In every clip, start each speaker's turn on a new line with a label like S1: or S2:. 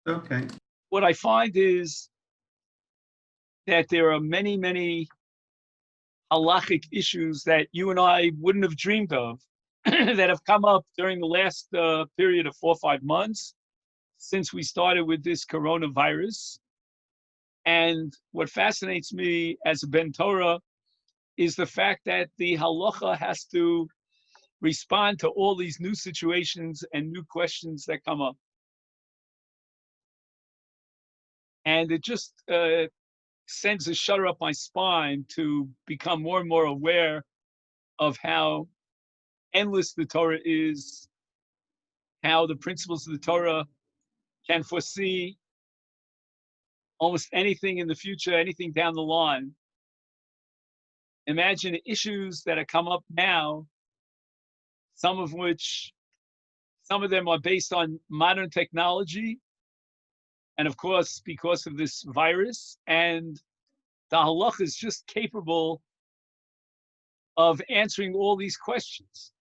S1: Okay.
S2: What I find is that there are many, many halachic issues that you and I wouldn't have dreamed of that have come up during the last period of 4 or 5 months since we started with this coronavirus. And what fascinates me as a Ben Torah is the fact that the halacha has to respond to all these new situations and new questions that come up. And it just sends a shudder up my spine to become more and more aware of how endless the Torah is, how the principles of the Torah can foresee almost anything in the future, anything down the line. Imagine issues that have come up now, some of them are based on modern technology, and of course, because of this virus, and the halacha is just capable of answering all these questions.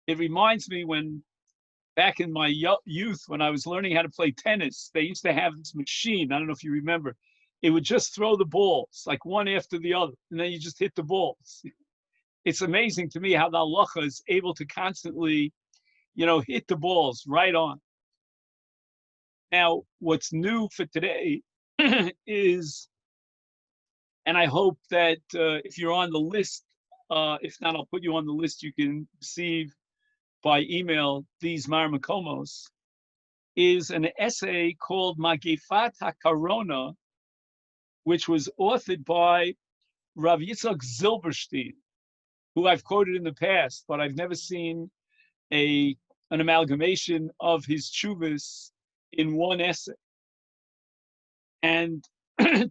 S2: It reminds me when back in my youth, when I was learning how to play tennis, they used to have this machine. I don't know if you remember. It would just throw the balls, like one after the other, and then you just hit the balls. It's amazing to me how the halacha is able to constantly, hit the balls right on. Now, what's new for today is, and I hope that if you're on the list, if not, I'll put you on the list, you can receive by email these Marmakomos, is an essay called Magefat HaKorona, which was authored by Rav Yitzchak Zilberstein, who I've quoted in the past, but I've never seen an amalgamation of his tshuvas in one essay. And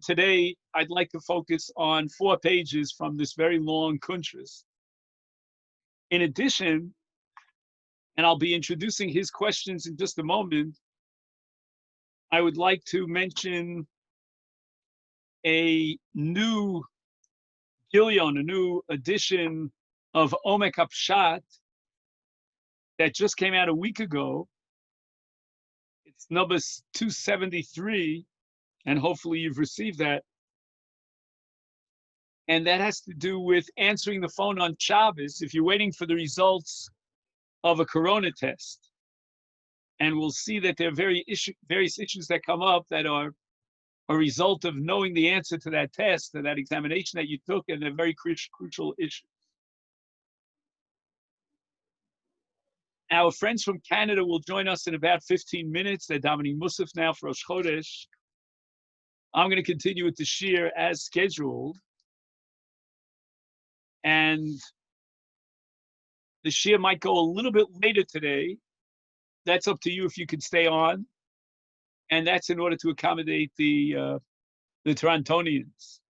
S2: today, I'd like to focus on 4 pages from this very long kuntras. In addition, and I'll be introducing his questions in just a moment, I would like to mention a new Gilyon, a new edition of Omek HaPshat that just came out a week ago. It's number 273, and hopefully you've received that. And that has to do with answering the phone on Shabbos if you're waiting for the results of a corona test. And we'll see that there are various issues that come up that are a result of knowing the answer to that test, or that examination that you took, and they're very crucial issues. Our friends from Canada will join us in about 15 minutes. They're davening Musaf now for Rosh Chodesh. I'm going to continue with the shir as scheduled. And the shir might go a little bit later today. That's up to you if you can stay on. And that's in order to accommodate the Torontonians.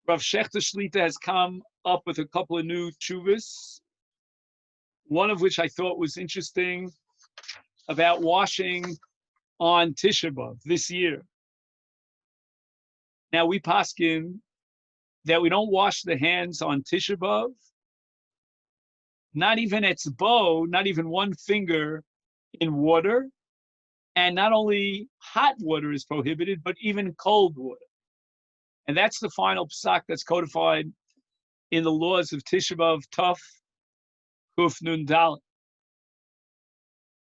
S2: Rav Shechter Shlita has come up with a couple of new tshuvas, one of which I thought was interesting, about washing on Tisha B'Av this year. Now, we paskin that we don't wash the hands on Tisha B'Av, not even etzbo, not even one finger in water, and not only hot water is prohibited, but even cold water. And that's the final psak that's codified in the laws of Tisha B'Av Tuf Kuf Nun Dalet.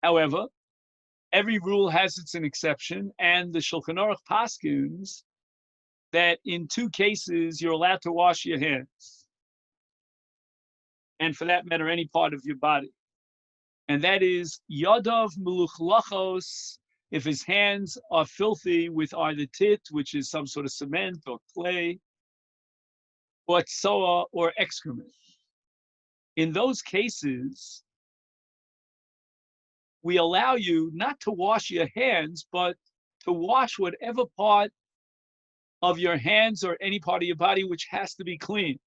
S2: However, every rule has its exception, and the Shulchan Aruch paskins that in 2 cases you're allowed to wash your hands, and for that matter, any part of your body. And that is Yadav Meluchlachos, if his hands are filthy with either tit, which is some sort of cement or clay, or tsoa, or excrement. In those cases, we allow you not to wash your hands, but to wash whatever part of your hands or any part of your body which has to be clean.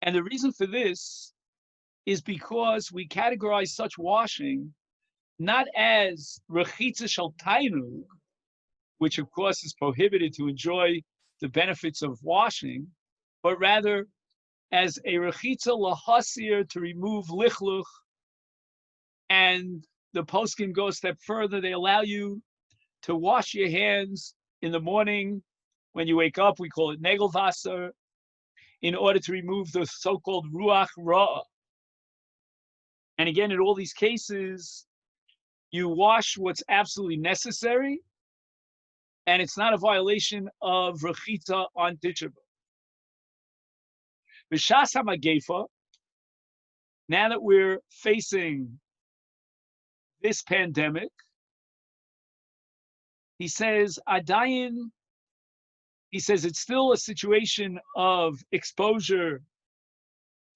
S2: And the reason for this is because we categorize such washing not as rechitza shel tainug, which of course is prohibited to enjoy the benefits of washing, but rather as a rechitza lahasir, to remove lichluch and the poskim go a step further. They allow you to wash your hands in the morning when you wake up. We call it negelwasser, in order to remove the so-called ruach ra. And again, in all these cases, you wash what's absolutely necessary, and it's not a violation of rechita on Tisha B'Av. B'shas hamagefa, now that we're facing this pandemic, he says, Adayin, he says it's still a situation of exposure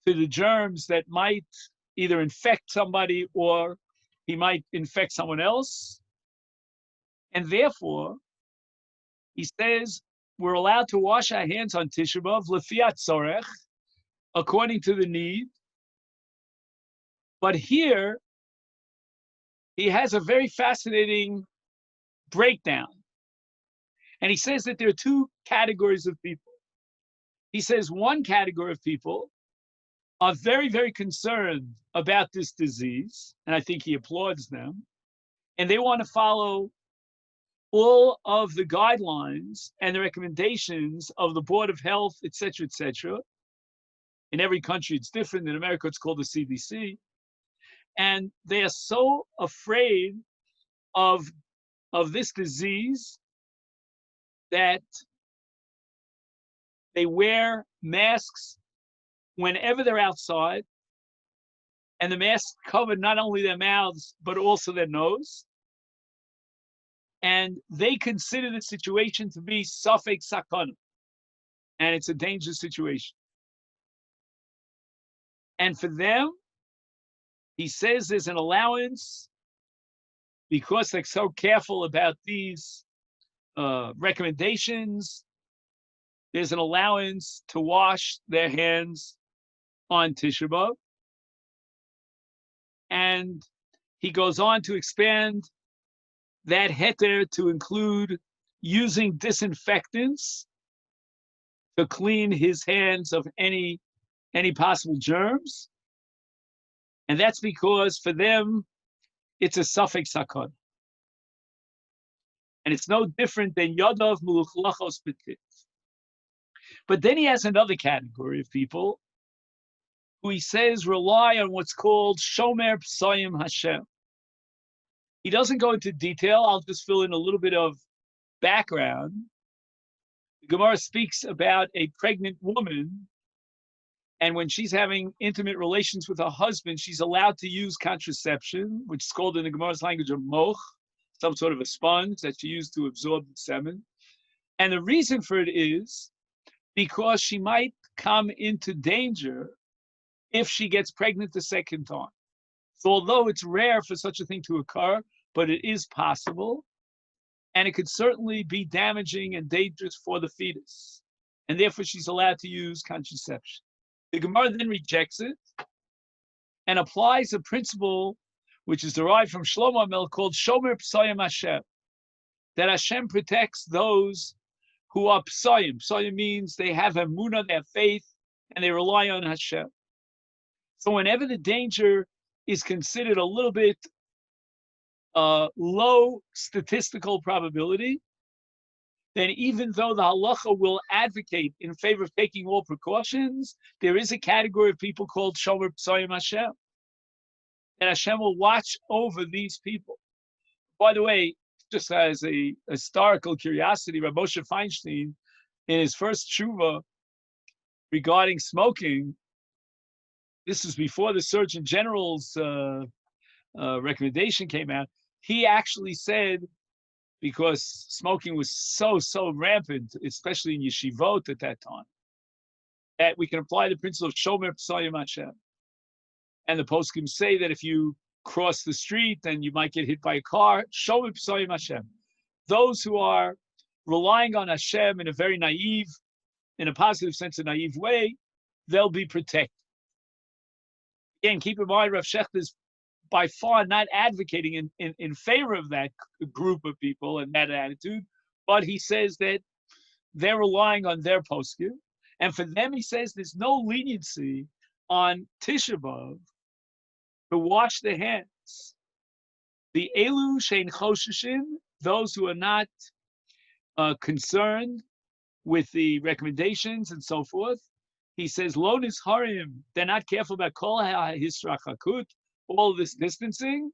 S2: to the germs that might either infect somebody or he might infect someone else. And therefore, he says we're allowed to wash our hands on Tisha B'Av, lefiat tzorech, according to the need. But here, he has a very fascinating breakdown. And he says that there are two categories of people. He says one category of people are very, very concerned about this disease, and I think he applauds them, and they want to follow all of the guidelines and the recommendations of the Board of Health, et cetera, et cetera. In every country, it's different. In America, it's called the CDC. And they are so afraid of this disease that they wear masks whenever they're outside, and the masks cover not only their mouths, but also their nose. And they consider the situation to be safek sakana, and it's a dangerous situation. And for them, he says there's an allowance, because they're so careful about these recommendations, there's an allowance to wash their hands on Tisha B'Av. And he goes on to expand that heter to include using disinfectants to clean his hands of any possible germs. And that's because for them, it's a safek sakon. And it's no different than yadav muluchlachos betit. But then he has another category of people who he says rely on what's called shomer psayim Hashem. He doesn't go into detail. I'll just fill in a little bit of background. The Gemara speaks about a pregnant woman, and when she's having intimate relations with her husband, she's allowed to use contraception, which is called in the Gemara's language a moch, some sort of a sponge that she used to absorb the semen. And the reason for it is because she might come into danger if she gets pregnant the second time. So although it's rare for such a thing to occur, but it is possible, and it could certainly be damaging and dangerous for the fetus. And therefore she's allowed to use contraception. The Gemara then rejects it and applies a principle which is derived from Shlomo HaMelech called Shomer Psayim Hashem, that Hashem protects those who are Psayim. Psayim means they have emunah, they have faith, and they rely on Hashem. So whenever the danger is considered a little bit low statistical probability, then even though the halacha will advocate in favor of taking all precautions, there is a category of people called Shomer Psayim Hashem. And Hashem will watch over these people. By the way, just as a historical curiosity, Rav Moshe Feinstein, in his first tshuva regarding smoking, this was before the Surgeon General's recommendation came out, he actually said, because smoking was so rampant, especially in yeshivot at that time, that we can apply the principle of Shomer Psayim Hashem. And the poskim say that if you cross the street, then you might get hit by a car. Shomer Psayim Hashem. Those who are relying on Hashem in a very naive, in a positive sense, a naive way, they'll be protected. Again, keep in mind, Rav Shechter is by far not advocating in favor of that group of people and that attitude, but he says that they're relying on their poskim. And for them, he says there's no leniency on Tisha B'Av to wash their hands. The elu shein choshishin, those who are not concerned with the recommendations and so forth. He says, lo nizharim, they're not careful about kol ha'hisrachakut, all this distancing.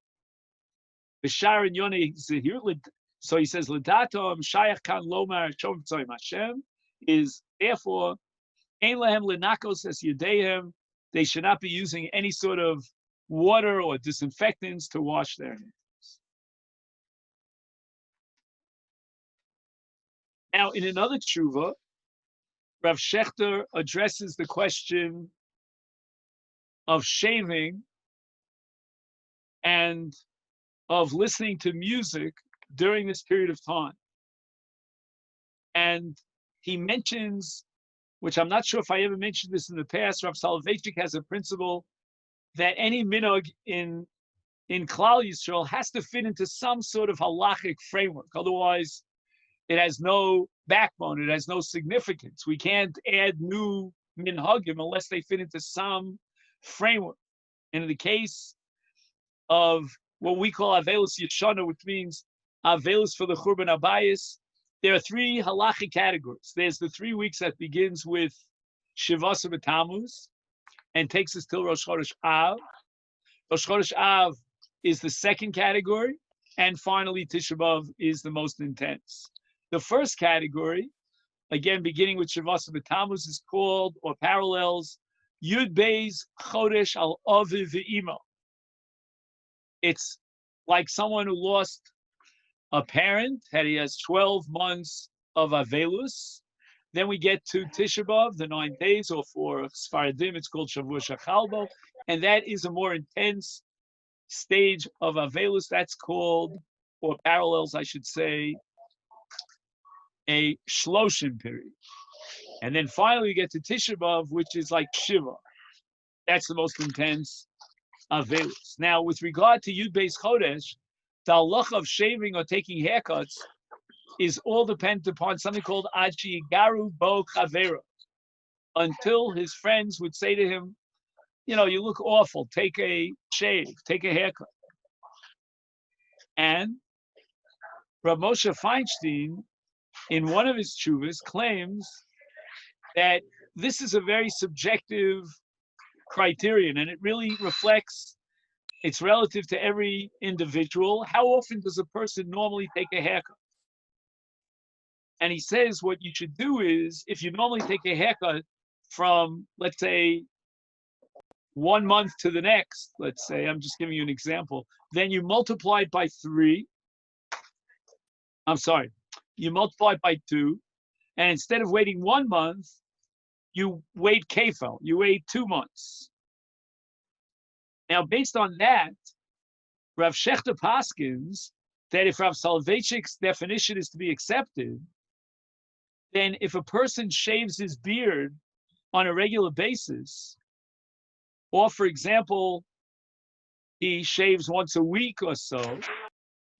S2: B'shar and yonei zehir, so he says, l'datom shayach kan lomar shom tzoyim Hashem, is therefore, ein lahem lenakos es yedehem, they should not be using any sort of water or disinfectants to wash their hands. Now, in another tshuva, Rav Shechter addresses the question of shaving and of listening to music during this period of time. And he mentions, which I'm not sure if I ever mentioned this in the past, Rav Soloveitchik has a principle that any minhag in Klal Yisrael has to fit into some sort of halachic framework. Otherwise, it has no backbone. It has no significance. We can't add new minhagim unless they fit into some framework. And in the case of what we call Avelus Yeshana, which means Avelus for the Churban Abayis, there are three halachic categories. There's the 3 weeks that begins with Shivasa B'Tammuz and takes us till Rosh Chodesh Av. Rosh Chodesh Av is the second category, and finally Tisha B'Av is the most intense. The first category, again beginning with Shivasa B'Tammuz, is called, or parallels, Yud Beis Chodesh Al Aviv V'Imo. It's like someone who lost a parent, and he has 12 months of Avelus. Then we get to Tisha B'Av, the 9 days, or for Sfaradim, it's called Shavua Shachalbo, and that is a more intense stage of Avelus. That's called, or parallels, I should say, a Shloshim period. And then finally we get to Tisha B'Av, which is like Shiva. That's the most intense Avelus. Now, with regard to Yud Beis Chodesh, the halacha of shaving or taking haircuts is all dependent upon something called Ad Sheyigaru Bo Chavero, until his friends would say to him, you know, you look awful, take a shave, take a haircut. And Rav Moshe Feinstein, in one of his tshuvas, claims that this is a very subjective criterion, and it really reflects, it's relative to every individual. How often does a person normally take a haircut? And he says what you should do is, if you normally take a haircut from, let's say, 1 month to the next, let's say, I'm just giving you an example, then you multiply it by 3. You multiply it by 2, and instead of waiting 1 month, you wait kefel, you wait 2 months. Now, based on that, Rav Shechter paskins that if Rav Soloveitchik's definition is to be accepted, then if a person shaves his beard on a regular basis, or for example, he shaves once a week or so,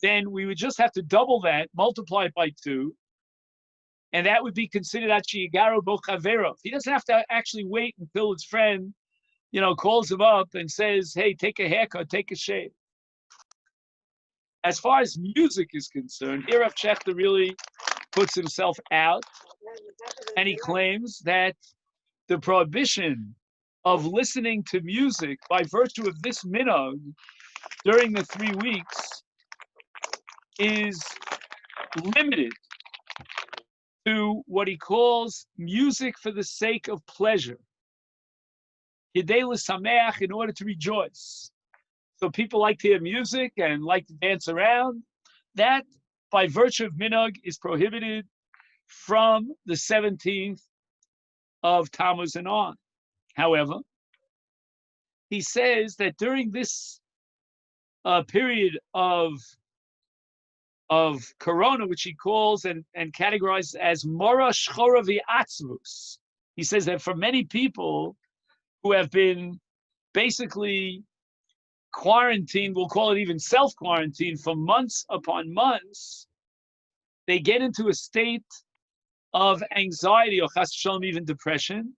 S2: then we would just have to double that, multiply it by 2, and that would be considered Ad Sheyigaru Bo Chavero. He doesn't have to actually wait until his friend, you know, calls him up and says, hey, take a haircut, take a shave. As far as music is concerned, here Rav Shechter really puts himself out, and he claims that the prohibition of listening to music by virtue of this minhag during the 3 weeks is limited to what he calls music for the sake of pleasure. Yedei l'sameach, in order to rejoice. So people like to hear music and like to dance around. That, by virtue of minhag, is prohibited from the 17th of Tammuz and on. However, he says that during this period of Corona, which he calls and categorizes as Mora Shchora V'Atzvus, he says that for many people who have been basically quarantined, we'll call it even self-quarantined, for months upon months, they get into a state of anxiety or chas v'shalom, even depression.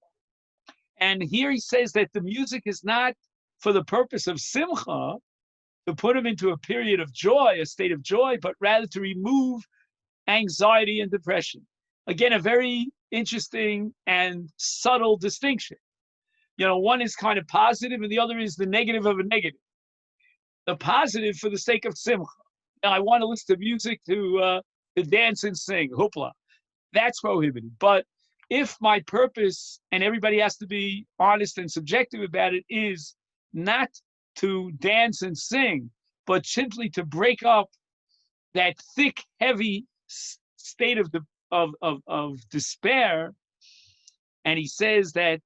S2: And here he says that the music is not for the purpose of simcha, to put him into a period of joy, a state of joy, but rather to remove anxiety and depression. Again, a very interesting and subtle distinction. One is kind of positive and the other is the negative of a negative. The positive for the sake of simcha. Now, I want to listen to music to dance and sing, hoopla. That's prohibited. But if my purpose, and everybody has to be honest and subjective about it, is not to dance and sing, but simply to break up that thick, heavy state of despair, and he says that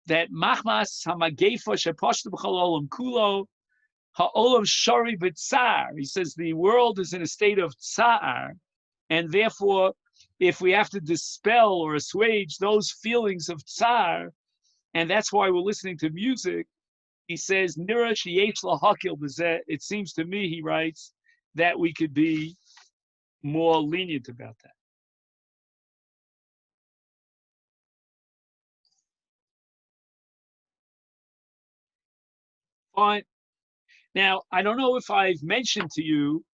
S2: machmas hamagefa sheposhta b'chol olam kulo ha'olam shari b'tzar. He says the world is in a state of tsar, and therefore, if we have to dispel or assuage those feelings of tsar, and that's why we're listening to music, he says, Nira sheyesh lahakil b'zeh. It seems to me, he writes, that we could be more lenient about that. Fine. Now, I don't know if I've mentioned to you,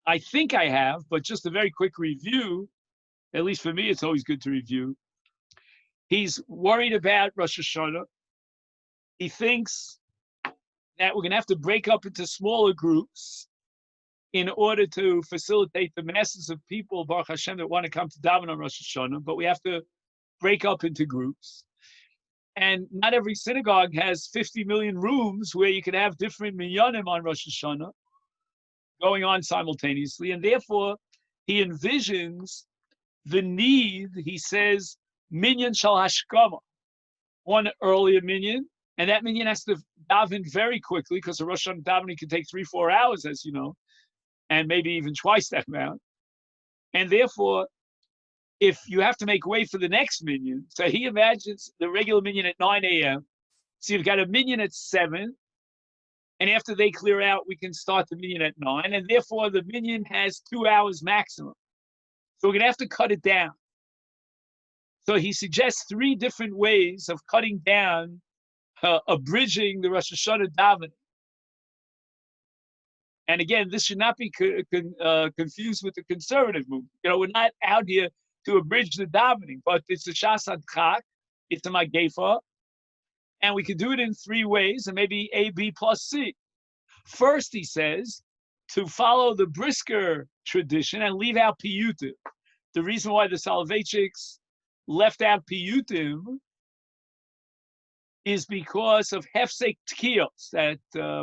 S2: I think I have, but just a very quick review, at least for me, it's always good to review. He's worried about Rosh Hashanah. He thinks that we're going to have to break up into smaller groups in order to facilitate the masses of people, Baruch Hashem, that want to come to daven on Rosh Hashanah, but we have to break up into groups. And not every synagogue has 50 million rooms where you can have different minyanim on Rosh Hashanah going on simultaneously. And therefore, he envisions the need, he says, minyan shal hashkama, one earlier minyan, and that minyan has to daven very quickly because the Rosh Hashanah davening can take 3-4 hours, as you know, and maybe even twice that amount. And therefore, if you have to make way for the next minyan, so he imagines the regular minyan at 9 a.m. So you've got a minyan at 7, and after they clear out, we can start the minyan at 9, and therefore the minyan has 2 hours maximum. So we're going to have to cut it down. So he suggests 3 different ways of cutting down, abridging the Rosh Hashanah davening. And again, this should not be confused with the conservative movement. We're not out here to abridge the davening, but it's a shas adchak, it's a magefa, and we can do it in 3 ways, and maybe A, B plus C. First, he says, to follow the brisker tradition and leave out piyutim. The reason why the Soloveitchiks left out piyutim is because of hefsek tkiyos, that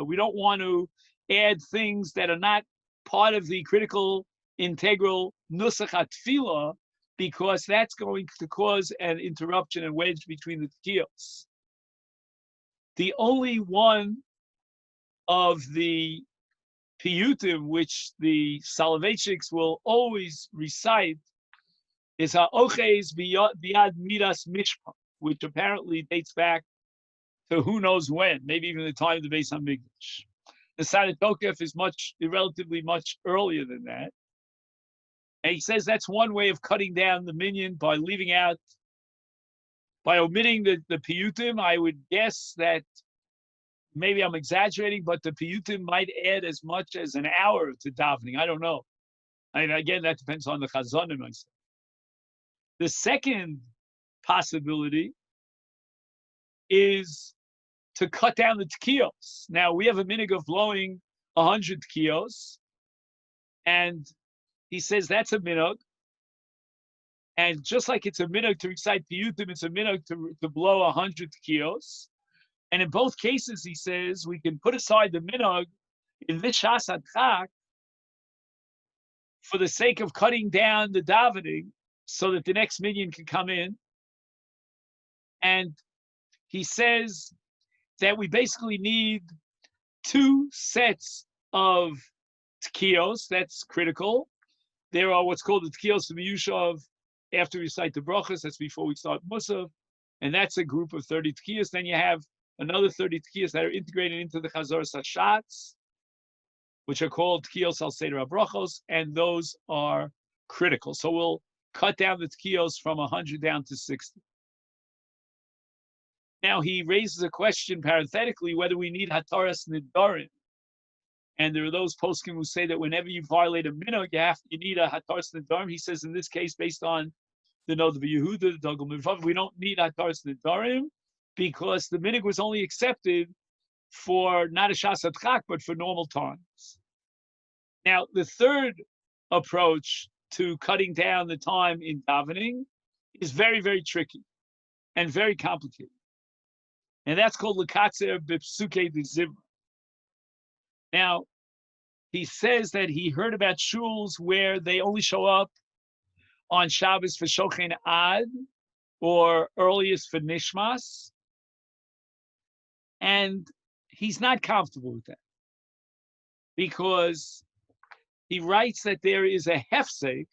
S2: we don't want to add things that are not part of the critical, integral nusach tefillah, because that's going to cause an interruption and wedge between the tkiyos. The only one of the piyutim which the Soloveitchiks will always recite is ha'oches biyad midas mishpah, which apparently dates back to who knows when, maybe even the time of the Beis HaMikdash. The Sadat Tokef is relatively much earlier than that. And he says that's one way of cutting down the minyan by omitting the piyutim. I would guess that maybe I'm exaggerating, but the piyutim might add as much as an hour to davening. I don't know. Again, that depends on the chazon and myself. The second possibility is to cut down the tkiyos. Now, we have a minhag of blowing 100 tkiyos, and he says that's a minhag. And just like it's a minhag to recite piyutim, it's a minhag to blow 100 tkiyos. And in both cases, he says, we can put aside the minhag in this shas adchak for the sake of cutting down the davening so that the next minyan can come in. And he says that we basically need 2 sets of tkiyos. That's critical. There are what's called the tkiyos of Miyushav after we recite the brachas. That's before we start Musaf. And that's a group of 30 tkiyos. Then you have another 30 tkiyos that are integrated into the Chazor Sashatz, which are called tkiyos al Seder HaBrachos, and those are critical. So we'll cut down the tkiyos from 100 down to 60. Now he raises a question parenthetically whether we need hataras nidarim. And there are those poskim who say that whenever you violate a minhag, you need a hataras nedarim. He says in this case, based on the Nod of Yehuda, the Dagul Mirvav, we don't need hataras nedarim because the minhag was only accepted for not a shas adchak, but for normal times. Now, the third approach to cutting down the time in davening is very, very tricky and very complicated. And that's called Lekatzer B'Psukei D'Zimra. Now, he says that he heard about shuls where they only show up on Shabbos for Shochen Ad or earliest for Nishmas. And he's not comfortable with that because he writes that there is a hefsek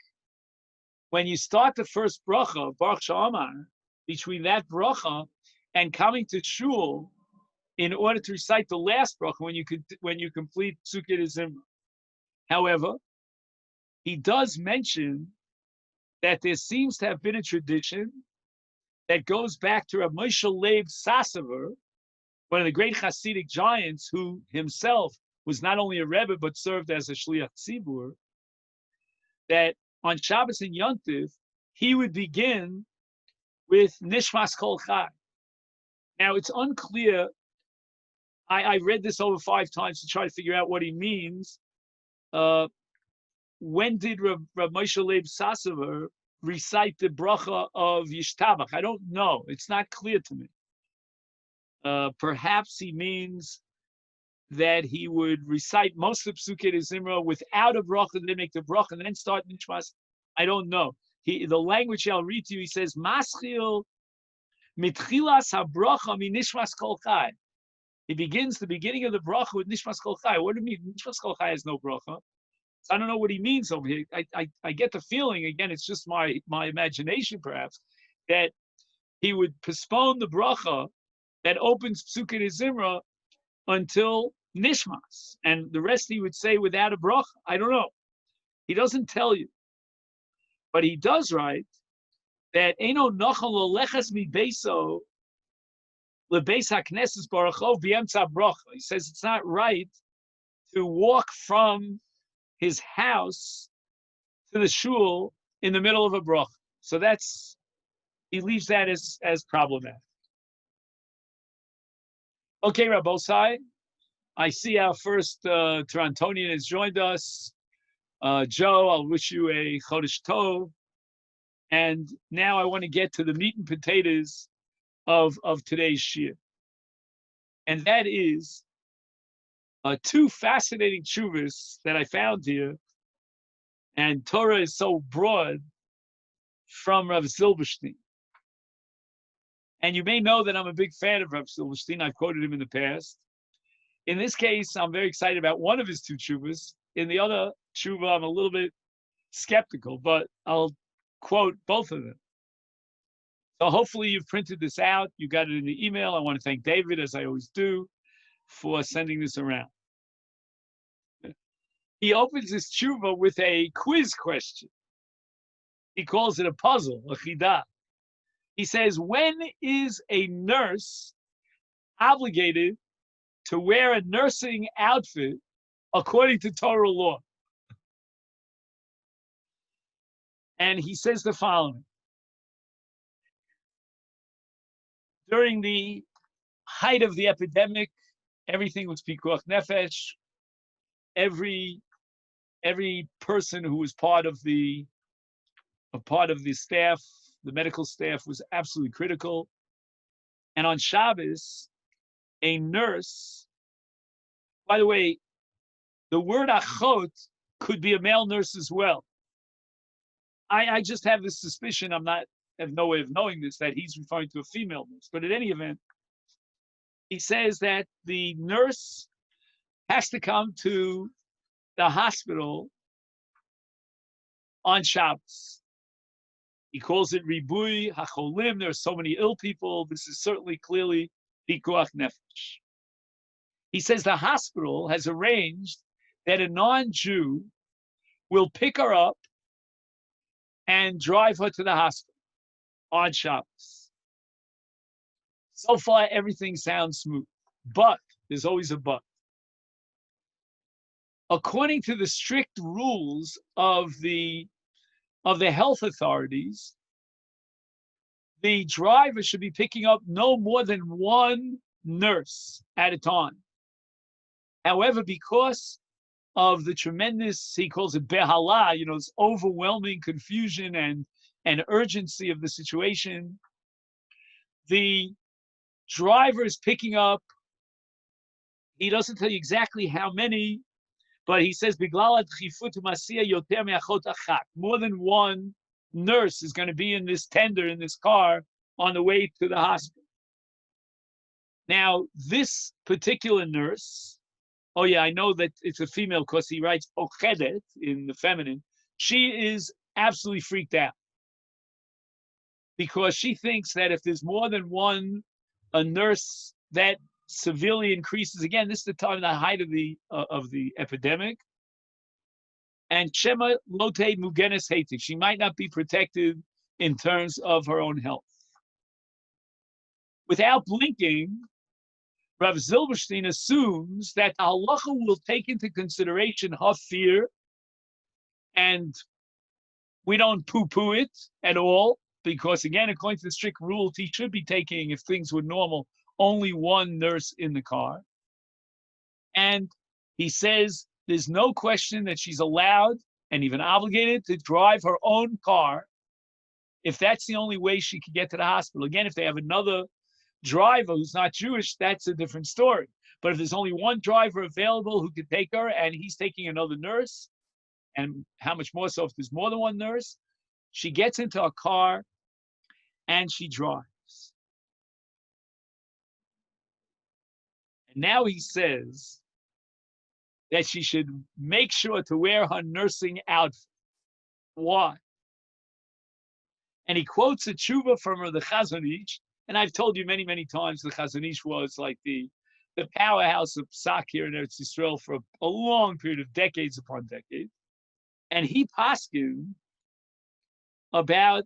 S2: when you start the first bracha, Baruch She'amar, between that bracha and coming to shul in order to recite the last bracha when you complete Psukei D'Zimra. However, he does mention that there seems to have been a tradition that goes back to Rav Moshe Leib Sasover, one of the great Hasidic giants who himself was not only a Rebbe, but served as a Shliach Tzibur, that on Shabbos and Yontif, he would begin with Nishmas Kol Chai. Now, it's unclear. I read this over 5 times to try to figure out what he means. When did Rav Moshe Leib Sasover recite the bracha of Yishtabach? I don't know. It's not clear to me. Perhaps he means that he would recite most of Psukei D'Zimra without a bracha, and then make the bracha, and then start Nishmas. I don't know. The language I'll read to you, he says, Maschil mitchilas habracha mi Nishmas Kol Chai. He begins the beginning of the bracha with Nishmas Kol Chai. What do you mean? Nishmas Kol Chai has no bracha. So I don't know what he means over here. I get the feeling, again, it's just my imagination perhaps, that he would postpone the bracha that opens Psukei D'Zimra until Nishmas, and the rest he would say without a bracha. I don't know. He doesn't tell you. But he does write that Eino Nochal Lolechas Mi Beiso LeBeis HaKnesses Barachov B'Yemtza Bracha. He says it's not right to walk from his house to the shul in the middle of a bracha. So he leaves that as problematic. Okay, Rabbosai, I see our first Torontonian has joined us. Joe, I'll wish you a Chodesh Tov. And now I want to get to the meat and potatoes of today's shir. And that is 2 fascinating tshuvas that I found here. And Torah is so broad from Rav Silberstein. And you may know that I'm a big fan of Rav Silberstein. I've quoted him in the past. In this case, I'm very excited about one of his 2 tshuvas. In the other tshuva, I'm a little bit skeptical, but I'll quote both of them. So hopefully you've printed this out. You got it in the email. I want to thank David, as I always do, for sending this around. He opens his tshuva with a quiz question. He calls it a puzzle, a chidah. He says, when is a nurse obligated to wear a nursing outfit according to Torah law? And he says the following. During the height of the epidemic, everything was pikuach nefesh. Every person who was part of the staff, the medical staff, was absolutely critical. And on Shabbos, a nurse, by the way, the word achot could be a male nurse as well. I just have this suspicion, I have no way of knowing this, that he's referring to a female nurse. But in any event, he says that the nurse has to come to the hospital on Shabbos. He calls it ribui hacholim. There are so many ill people. This is certainly clearly pikuach nefesh. He says the hospital has arranged that a non-Jew will pick her up and drive her to the hospital on Shabbos. So far, everything sounds smooth, but there's always a but. according to the strict rules of the health authorities, the driver should be picking up no more than one nurse at a time. However, because of the tremendous, he calls it behala, this overwhelming confusion and urgency of the situation, the driver is picking up, he doesn't tell you exactly how many, but he says, more than one nurse is going to be in this tender, in this car, on the way to the hospital. Now, this particular nurse, oh yeah, I know that it's a female because he writes ochedet in the feminine. She is absolutely freaked out because she thinks that if there's more than a nurse, that severely increases. Again, this is the time, the height of the epidemic. And Shema lote mugenes heitik. She might not be protected in terms of her own health. Without blinking, Rav Zilberstein assumes that the halacha will take into consideration her fear, and we don't poo-poo it at all, because again, according to the strict rules, he should be taking, if things were normal, only one nurse in the car. And he says there's no question that she's allowed and even obligated to drive her own car if that's the only way she could get to the hospital. Again, if they have another driver who's not Jewish, that's a different story. But if there's only one driver available who could take her and he's taking another nurse, and how much more so if there's more than one nurse, she gets into a car and she drives. And now he says that she should make sure to wear her nursing outfit. Why? And he quotes a tshuva from the Chazon Ish, and I've told you many, many times the Chazon Ish was like the powerhouse of psak here in Eretz Yisrael for a long period of decades upon decades. And he paskin about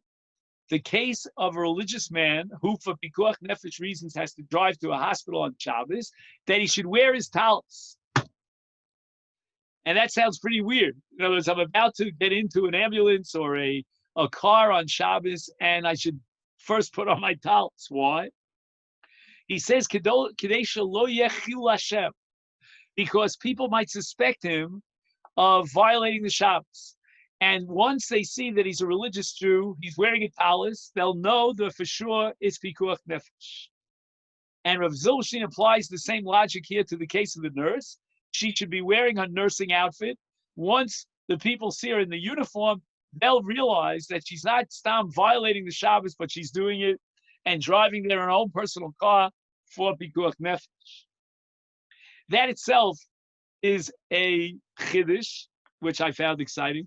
S2: the case of a religious man who, for pikuach nefesh reasons, has to drive to a hospital on Shabbos, that he should wear his talis. And that sounds pretty weird. In other words, I'm about to get into an ambulance or a car on Shabbos, and I should first put on my talis. Why? He says, Kadesha lo yechil Hashem, because people might suspect him of violating the Shabbos. And once they see that he's a religious Jew, he's wearing a talis, they'll know that for sure it's pikuach nefesh. And Rav Zilberstein applies the same logic here to the case of the nurse. She should be wearing her nursing outfit. Once the people see her in the uniform, they'll realize that she's not violating the Shabbos, but she's doing it and driving their own personal car for pikuach nefesh. That itself is a chiddush, which I found exciting.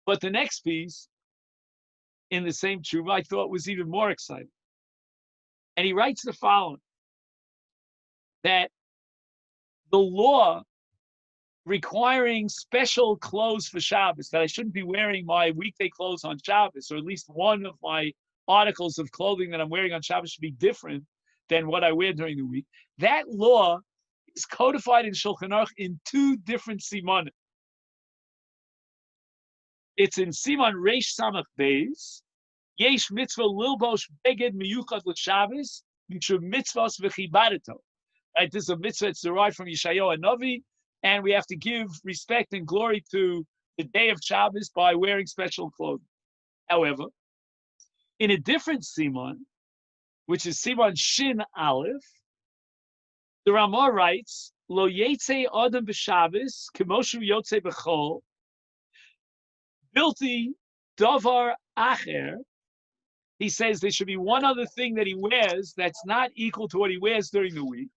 S2: But the next piece in the same tshuva I thought was even more exciting. And he writes the following, that the law requiring special clothes for Shabbos, that I shouldn't be wearing my weekday clothes on Shabbos, or at least one of my articles of clothing that I'm wearing on Shabbos should be different than what I wear during the week. That law is codified in Shulchan Aruch in two different simanim. It's in Siman Reish Samach Beis, Yesh mitzvah lilbosh beged miyuchad l'Shabbos, mishum mitzvahs v'chibareto. Right, this is a mitzvah that's derived from Yeshayahu Hanavi, and we have to give respect and glory to the day of Shabbos by wearing special clothing. However, in a different Siman, which is Siman Shin Aleph, the Ramah writes, Lo yetze adam b'Shabbos, k'moshu yotze b'chol, Bilti davar acher. He says there should be one other thing that he wears that's not equal to what he wears during the week.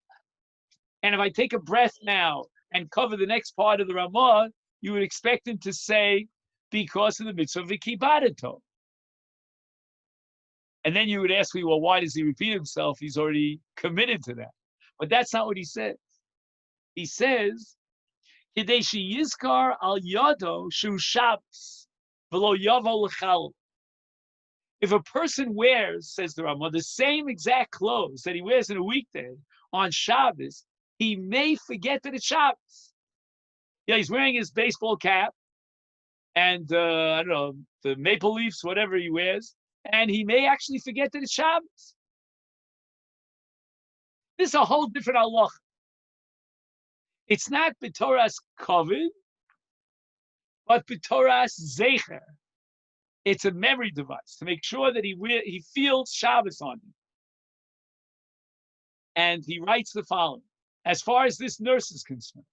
S2: And if I take a breath now and cover the next part of the Ramah, you would expect him to say, because of the mitzvah v'kibareto. And then you would ask me, well, why does he repeat himself? He's already committed to that. But that's not what he says. He says, Kidei sheyizkar al yado shu Shabbos. If a person wears, says the Ramah, the same exact clothes that he wears in a weekday on Shabbos, he may forget that it's Shabbos. Yeah, he's wearing his baseball cap and I don't know, the Maple Leafs, whatever he wears, and he may actually forget that it's Shabbos. This is a whole different halacha. It's not b'toras kavod, but b'toras zecher. It's a memory device to make sure that he feels Shabbos on him. And he writes the following. As far as this nurse is concerned,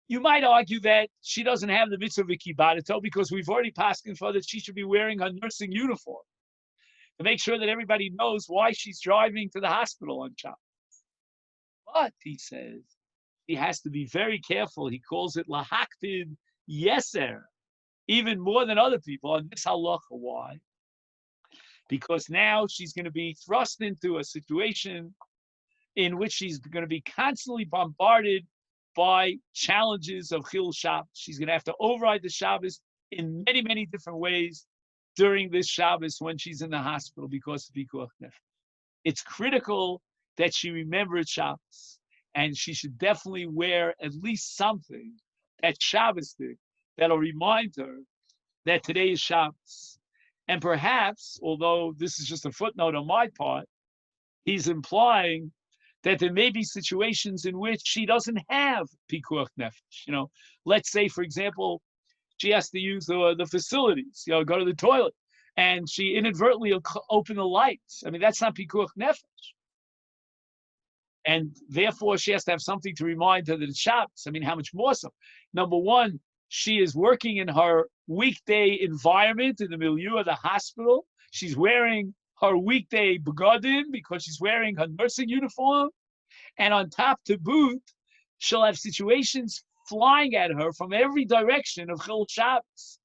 S2: you might argue that she doesn't have the mitzvah v'kibadato because we've already paskin for that she should be wearing her nursing uniform to make sure that everybody knows why she's driving to the hospital on Shabbos. But, he says, he has to be very careful. He calls it lahaktid yeser, even more than other people on this halacha. Why? Because now she's going to be thrust into a situation in which she's going to be constantly bombarded by challenges of Chil Shabbos. She's going to have to override the Shabbos in many, many different ways during this Shabbos when she's in the hospital because of Pikuach Nefesh. It's critical that she remembers Shabbos, and she should definitely wear at least something that Shabbos did that'll remind her that today is Shabbos. And perhaps, although this is just a footnote on my part, he's implying that there may be situations in which she doesn't have pikuach nefesh. Let's say, for example, she has to use the facilities, go to the toilet, and she inadvertently will open the lights. I mean, that's not pikuach nefesh. And therefore, she has to have something to remind her that it's Shabbos. I mean, how much more so? Number one, she is working in her weekday environment in the milieu of the hospital. She's wearing her weekday begadim because she's wearing her nursing uniform. And on top to boot, she'll have situations flying at her from every direction of Chil Shabbos.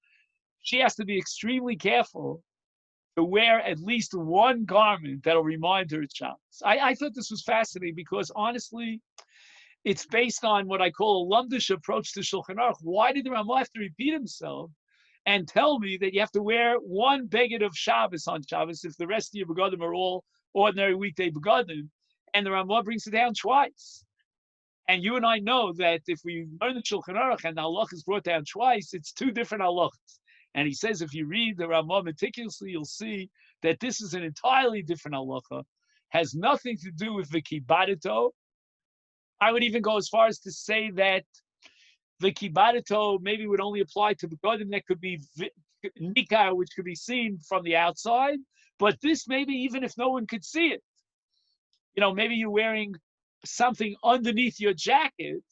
S2: She has to be extremely careful to wear at least one garment that'll remind her it's Shabbos. I thought this was fascinating because honestly, it's based on what I call a lumdish approach to Shulchan Aruch. Why did the Ramah have to repeat himself and tell me that you have to wear one beged of Shabbos on Shabbos if the rest of your begadim are all ordinary weekday begadim? And the Ramah brings it down twice. And you and I know that if we learn the Shulchan Aruch and the halach is brought down twice, it's two different halachas. And he says if you read the Ramah meticulously, you'll see that this is an entirely different halacha, has nothing to do with the kibbadito. I would even go as far as to say that the kibbadito maybe would only apply to begadim that could be nikar, which could be seen from the outside. But this maybe even if no one could see it. Maybe you're wearing something underneath your jacket,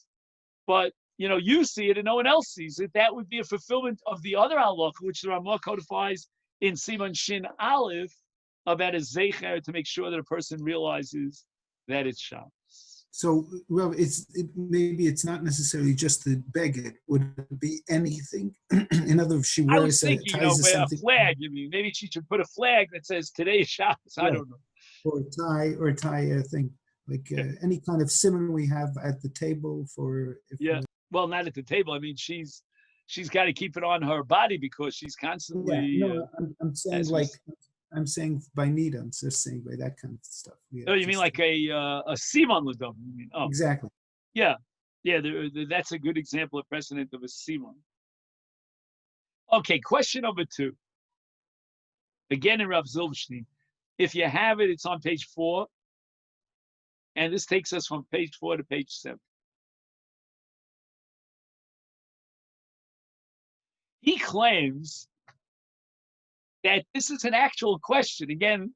S2: but you see it and no one else sees it. That would be a fulfillment of the other halacha, which the Ramah codifies in Siman Shin Aleph about a zecher to make sure that a person realizes that it's Shabbos.
S1: So, well, maybe it's not necessarily just the beged. Would it be anything? In other words, she wears
S2: I was thinking, a flag. Maybe she should put a flag that says today is Shabbos. Yeah. I don't know.
S1: Or a tie thing, like any kind of simon we have at the table for.
S2: Well, not at the table. I mean, she's got to keep it on her body because she's constantly.
S1: Yeah, no, I'm saying I'm saying by need. I'm just saying by that kind of stuff. Yeah,
S2: oh, you mean like a simon ladom? You mean? Oh,
S1: exactly.
S2: Yeah. That's a good example of precedent of a simon. Okay, question number 2. Again in Rav Zilberstein. If you have it, it's on page 4. And this takes us from page 4 to page 7. He claims that this is an actual question. Again,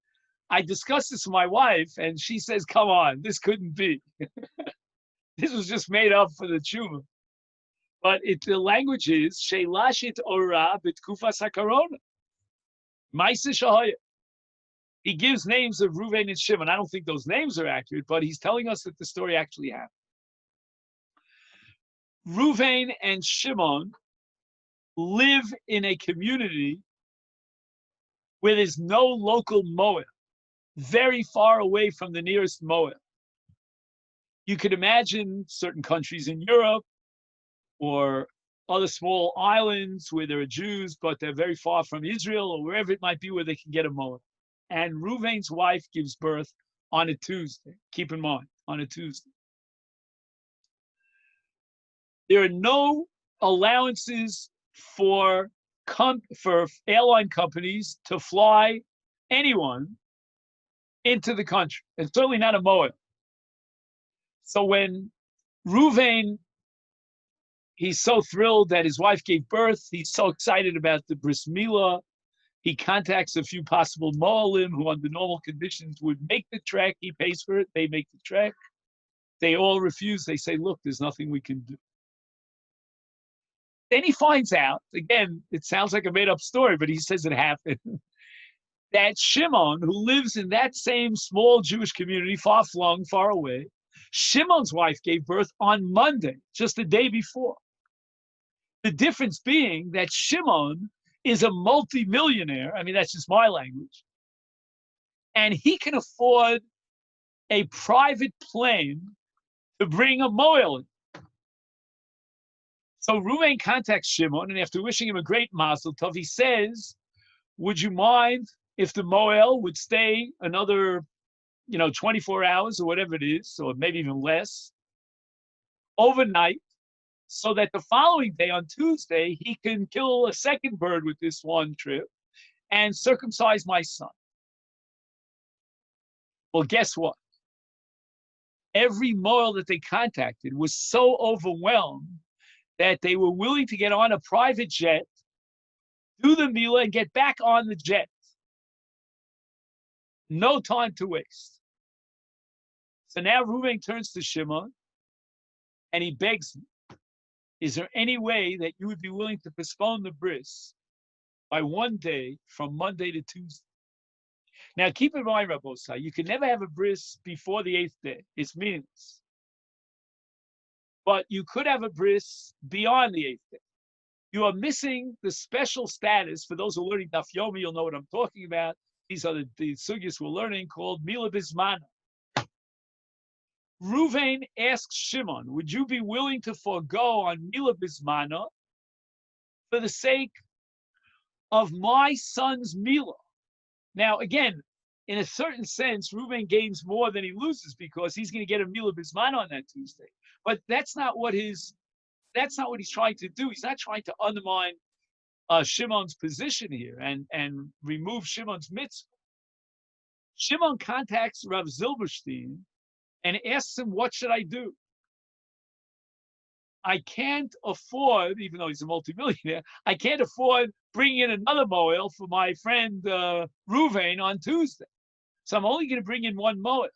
S2: I discussed this with my wife, and she says, come on, this couldn't be. This was just made up for the tshuva. But the language is, Sheilashit ora b'tkufas hakorona. Ma'aseh shahoya. He gives names of Reuven and Shimon. I don't think those names are accurate, but he's telling us that the story actually happened. Reuven and Shimon live in a community where there's no local moed, very far away from the nearest moed. You could imagine certain countries in Europe or other small islands where there are Jews, but they're very far from Israel or wherever it might be where they can get a moed. And Reuven's wife gives birth on a Tuesday. Keep in mind, on a Tuesday. There are no allowances for airline companies to fly anyone into the country, and certainly not a Moab. So when Ruvain, he's so thrilled that his wife gave birth, he's so excited about the bris milah, he contacts a few possible Moalim who under normal conditions would make the trek. He pays for it, they make the trek. They all refuse. They say, look, there's nothing we can do. Then he finds out, again, it sounds like a made-up story, but he says it happened, that Shimon, who lives in that same small Jewish community, far-flung, far away, Shimon's wife gave birth on Monday, just the day before. The difference being that Shimon is a multi-millionaire. I mean, that's just my language. And he can afford a private plane to bring a Moel in. So Ruvain contacts Shimon, and after wishing him a great mazel tov, he says, would you mind if the Moel would stay another 24 hours or whatever it is, or maybe even less, overnight, so that the following day, on Tuesday, he can kill a second bird with this one trip and circumcise my son. Well, guess what? Every Moel that they contacted was so overwhelmed that they were willing to get on a private jet, do the milah, and get back on the jet. No time to waste. So now Ruvain turns to Shimon and he begs him, is there any way that you would be willing to postpone the bris by one day from Monday to Tuesday? Now keep in mind, Rabbosai, you can never have a bris before the 8th day. It's meaningless. But you could have a bris beyond the 8th day. You are missing the special status. For those who are learning Daf Yomi, you'll know what I'm talking about. These are the sugyas we're learning called Milah Bismana. Ruvain asks Shimon, would you be willing to forego on Milah Bismana for the sake of my son's Milah? Now, again, in a certain sense, Ruvain gains more than he loses because he's going to get a Milah Bismana on that Tuesday. But that's not what he's trying to do. He's not trying to undermine Shimon's position here and remove Shimon's mitzvah. Shimon contacts Rav Zilberstein and asks him, what should I do? I can't afford, even though he's a multimillionaire, I can't afford bringing in another Moel for my friend Ruvain on Tuesday. So I'm only going to bring in one Moel.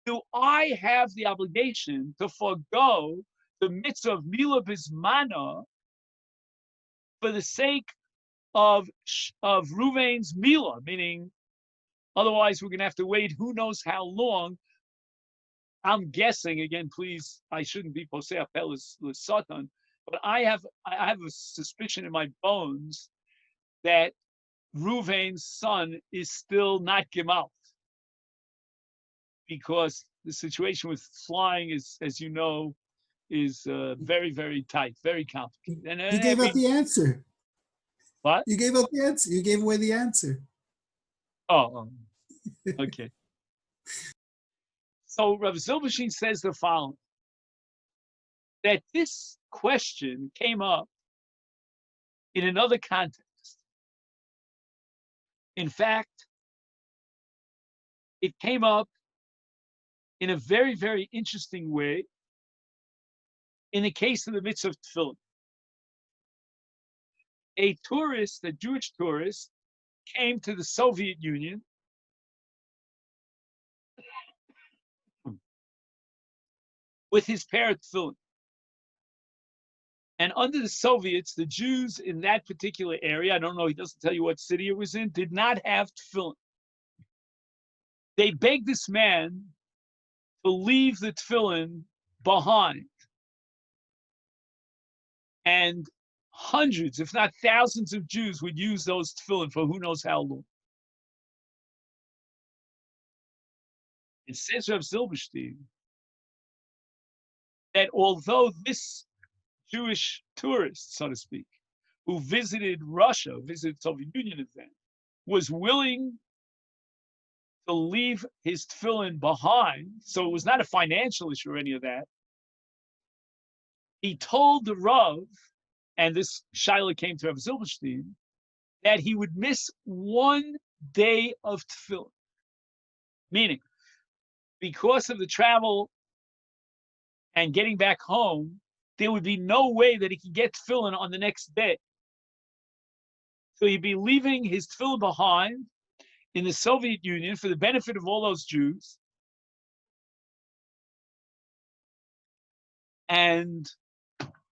S2: Do I have the obligation to forego the mitzvah of Milah Bismana for the sake of Ruvain's Milah? Meaning, otherwise we're going to have to wait who knows how long. I'm guessing, again, please, I shouldn't be posei apel l'satan, but I have a suspicion in my bones that Ruvain's son is still not Gemalt, because the situation with flying is, as you know, is very, very tight, very complicated. And
S1: you gave out the answer.
S2: What?
S1: You gave out the answer. You gave away the answer.
S2: Oh, okay. So Rav Zilberstein says the following, that this question came up in another context. In fact, it came up in a very, very interesting way in the case of the mitzvah of Tefillin. A tourist, a Jewish tourist, came to the Soviet Union with his pair of tefillin. And under the Soviets, the Jews in that particular area, I don't know, he doesn't tell you what city it was in, did not have tefillin. They begged this man to leave the tefillin behind. And hundreds, if not thousands of Jews would use those tefillin for who knows how long. It says Rav Zilberstein that although this Jewish tourist, so to speak, who visited Russia, visited the Soviet Union event, was willing to leave his tefillin behind, so it was not a financial issue or any of that, he told the Rav, and this Shaila came to Rav Zilberstein, that he would miss 1 day of tefillin. Meaning, because of the travel and getting back home, there would be no way that he could get tefillin on the next day. So he'd be leaving his tefillin behind in the Soviet Union for the benefit of all those Jews. And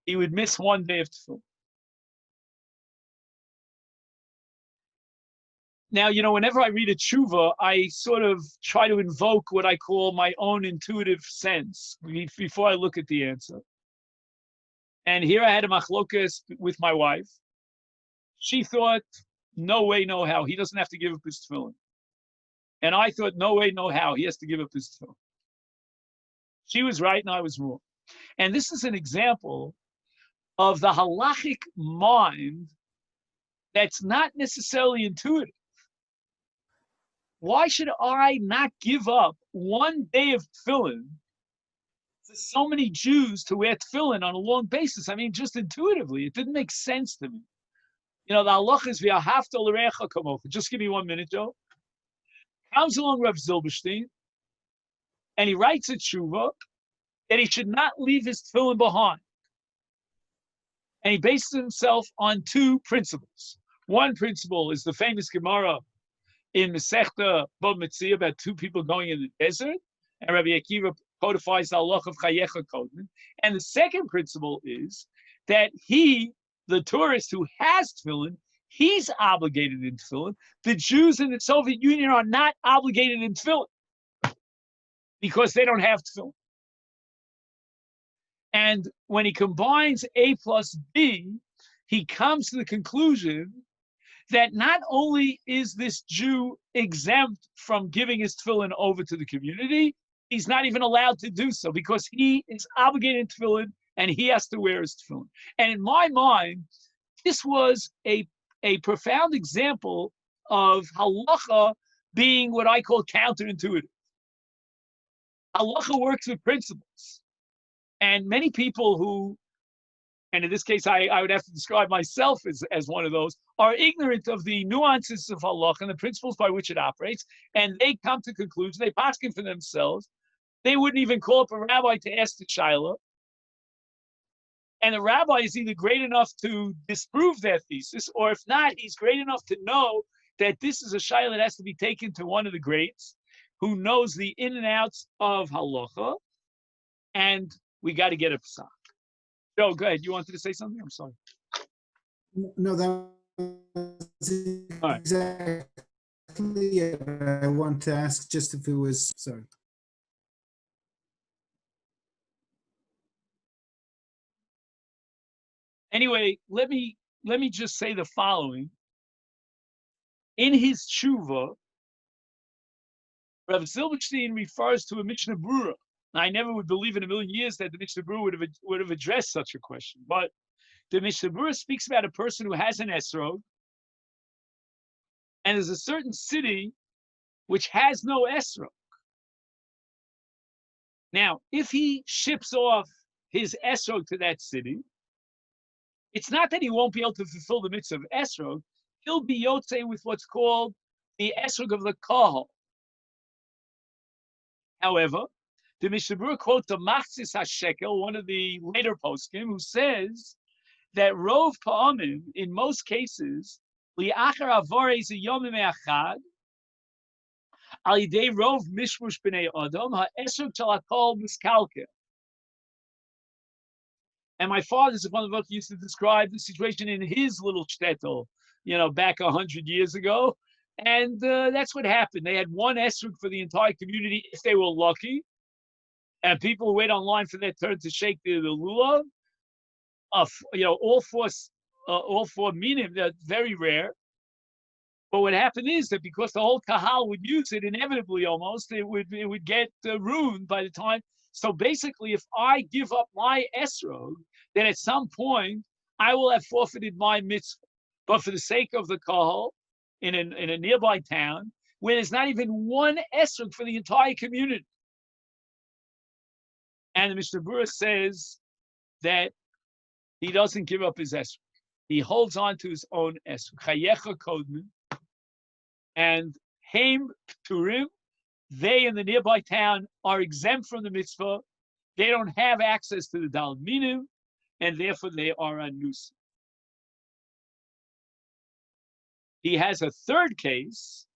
S2: he would miss 1 day of tefillin. Now, whenever I read a tshuva, I sort of try to invoke what I call my own intuitive sense before I look at the answer. And here I had a machlokas with my wife. She thought, no way, no how. He doesn't have to give up his tefillin. And I thought, no way, no how. He has to give up his tefillin. She was right and I was wrong. And this is an example of the halachic mind that's not necessarily intuitive. Why should I not give up 1 day of tefillin for so many Jews to wear tefillin on a long basis? I mean, just intuitively, it didn't make sense to me. The halacha is v'ahavta l'recha kamocha. Just give me 1 minute, Joe. Comes along Rav Zilberstein, and he writes a tshuva that he should not leave his tefillin behind. And he bases himself on 2 principles. One principle is the famous Gemara in Masechta Bava Metzia about 2 people going in the desert, and Rabbi Akiva codifies the halacha of Chayecha Kodman. And the second principle is that he, the tourist who has tefillin, he's obligated in tefillin. The Jews in the Soviet Union are not obligated in tefillin because they don't have tefillin. And when he combines A plus B, he comes to the conclusion that not only is this Jew exempt from giving his tefillin over to the community, he's not even allowed to do so because he is obligated in tefillin and he has to wear his tefillin. And in my mind, this was a profound example of halacha being what I call counterintuitive. Halacha works with principles. And many people who, and in this case, I would have to describe myself as one of those, are ignorant of the nuances of halacha and the principles by which it operates, and they come to conclusions, they paskin for themselves. They wouldn't even call up a rabbi to ask the shaila. And the rabbi is either great enough to disprove their thesis, or if not, he's great enough to know that this is a shaila that has to be taken to one of the greats who knows the in and outs of halacha, and we got to get a psak. Joe, go ahead. You wanted to say something? I'm sorry.
S1: No, that was exactly it. I want to ask just if it was, sorry.
S2: Anyway, let me just say the following. In his tshuva, Rav Zilberstein refers to a Mishnah Brura. I never would believe in a million years that the Mishnah Brura would have addressed such a question. But the Mishnah Brura speaks about a person who has an esrog, and there's a certain city which has no esrog. Now, if he ships off his esrog to that city, it's not that he won't be able to fulfill the mitzvah of esrog. He'll be yotze with what's called the esrog of the kahal. However, the Mishnah Brura quotes the Machzis HaShekel, one of the later poskim, who says that Rov Pa'amim, in most cases, li'achar avore ze yomim me'achad, al yidei Rov mishmush b'nei Adam, ha'esrog shel hakol miskalkel. And my father, Zechron, used to describe the situation in his little shtetl, back 100 years ago. And that's what happened. They had one esrog for the entire community if they were lucky. And people wait online for their turn to shake the lulav. All four minim, they're very rare. But what happened is that because the whole kahal would use it, inevitably almost, it would get ruined by the time. So basically, if I give up my esrog, then at some point I will have forfeited my mitzvah. But for the sake of the kahal, in a nearby town, where there's not even one esrog for the entire community. And the Mishnah Brura says that he doesn't give up his esrog. He holds on to his own esrog. Chayecha kodmin. And Haim Pturim, they in the nearby town are exempt from the mitzvah. They don't have access to the Dal Minu, and therefore they are on Nusa. He has a third case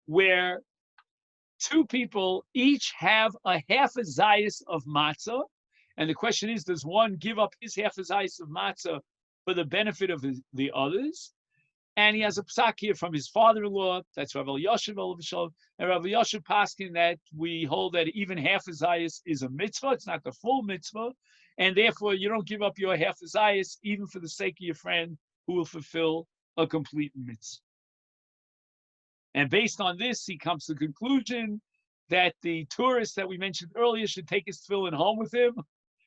S2: where two people each have a half a zayis of matzah. And the question is, does one give up his half a zayis of matzah for the benefit of the others? And he has a psak here from his father-in-law. That's Rav Elyashiv, and Rav Elyashiv paskin that we hold that even half a zayis is a mitzvah. It's not the full mitzvah. And therefore, you don't give up your half a zayis even for the sake of your friend who will fulfill a complete mitzvah. And based on this, he comes to the conclusion that the tourist that we mentioned earlier should take his tefillin home with him,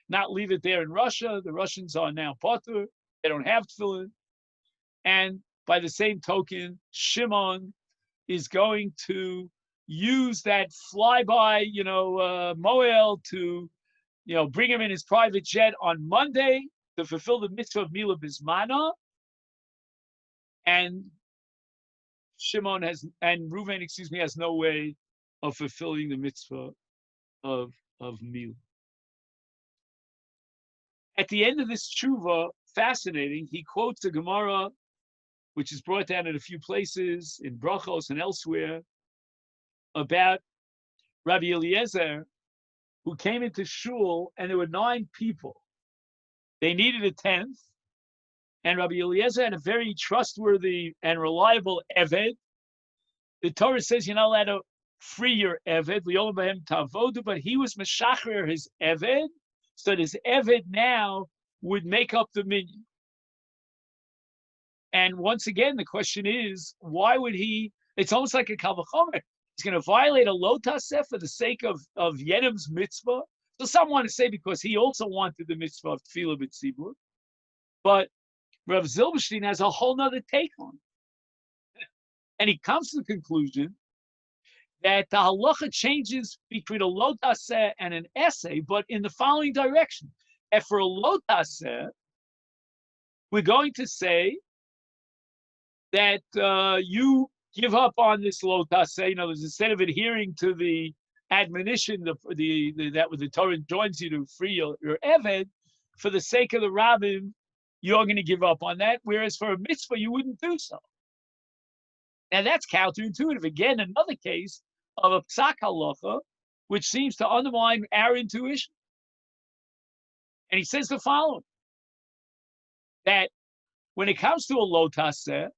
S2: not leave it there in Russia. The Russians are now potter. They don't have tefillin. And by the same token, Shimon is going to use that flyby, Moel to, bring him in his private jet on Monday to fulfill the mitzvah of Mila Bismana. And Reuven, has no way of fulfilling the mitzvah of Mila. At the end of this tshuva, fascinating, he quotes a Gemara, which is brought down in a few places in Brachos and elsewhere, about Rabbi Eliezer, who came into shul, and there were 9 people. They needed a 10th, and Rabbi Eliezer had a very trustworthy and reliable eved. The Torah says you're not allowed to free your eved, but he was meshacher his eved, so that his eved now would make up the minyan. And once again, the question is, why would he? It's almost like a kal v'chomer. He's going to violate a lo taseh for the sake of Yedem's mitzvah. So some want to say because he also wanted the mitzvah of tefillah b'tzibur. But Rav Zilberstein has a whole nother take on it. And he comes to the conclusion that the halacha changes between a lo taseh and an essay, but in the following direction. And for a lo taseh, we're going to say that you give up on this lo taseh. Instead of adhering to the admonition that the Torah joins you to free your eved, for the sake of the rabbin, you're going to give up on that. Whereas for a mitzvah, you wouldn't do so. Now that's counterintuitive. Again, another case of a psak halacha, which seems to undermine our intuition. And he says the following: that when it comes to a lo taseh,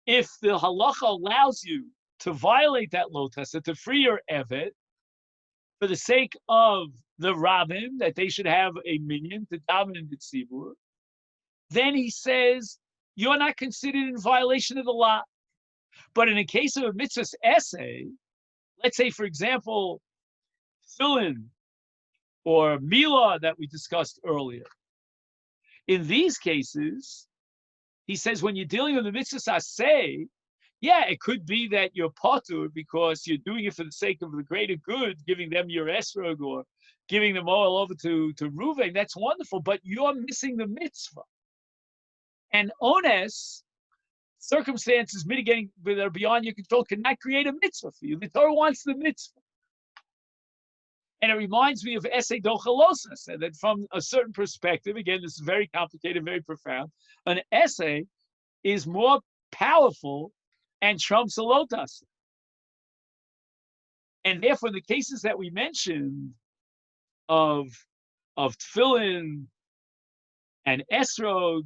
S2: if the halacha allows you to violate that lo taseh, to free your eved, for the sake of the rabbin, that they should have a minyan to daven in the tzibur, then he says you're not considered in violation of the law. But in a case of a mitzvah's essay, let's say, for example, Tefillin or Milah that we discussed earlier, in these cases, he says when you're dealing with the mitzvah's assay, yeah, it could be that you're potur because you're doing it for the sake of the greater good, giving them your esrog or giving them all over to Reuven. That's wonderful, but you're missing the mitzvah. And ones, circumstances mitigating that are beyond your control, cannot create a mitzvah for you. The Torah wants the mitzvah. And it reminds me of Esei Dochalosa, that from a certain perspective, again, this is very complicated, very profound, an essay is more powerful and trumps a lo taseh. And therefore, in the cases that we mentioned of Tefillin and esrog,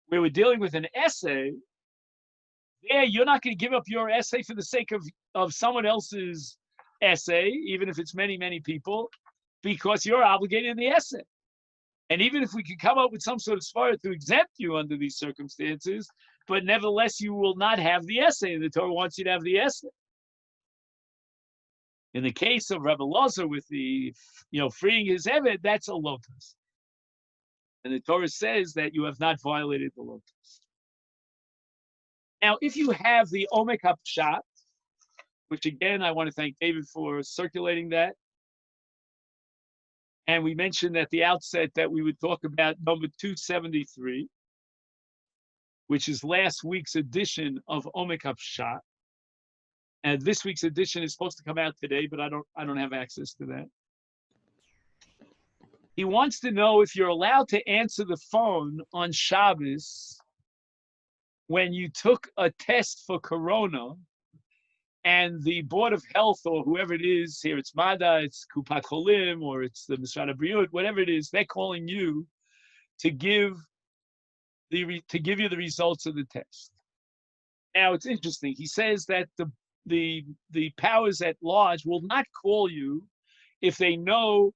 S2: where we're dealing with an essay, there you're not going to give up your essay for the sake of someone else's essay, even if it's many, many people, because you're obligated in the essay. And even if we could come up with some sort of svara to exempt you under these circumstances, but nevertheless you will not have the essay. The Torah wants you to have the essay. In the case of Rebbe Lazar with the, freeing his eved, that's a lo taseh. And the Torah says that you have not violated the lo taseh. Now, if you have the Omek HaPshat, which again, I want to thank David for circulating that. And we mentioned at the outset that we would talk about number 273, which is last week's edition of Omek Hapshat. And this week's edition is supposed to come out today, but I don't have access to that. He wants to know if you're allowed to answer the phone on Shabbos when you took a test for Corona and the Board of Health or whoever it is, here it's MADA, it's Kupat Cholim, or it's the Mishrad Habriyut, whatever it is, they're calling you to give you the results of the test. Now it's interesting. He says that the powers at large will not call you if they know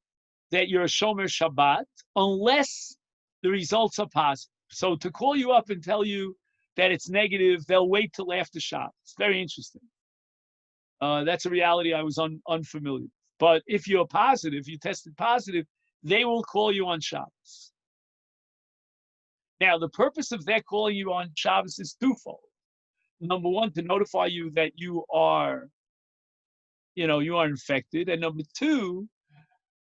S2: that you're a Shomer Shabbat, unless the results are positive. So to call you up and tell you that it's negative, they'll wait till after Shabbos. It's very interesting. That's a reality I was unfamiliar with. But if you're positive, you tested positive, they will call you on Shabbos. Now, the purpose of their calling you on Shabbos is twofold. Number one, to notify you that you are infected. And number two,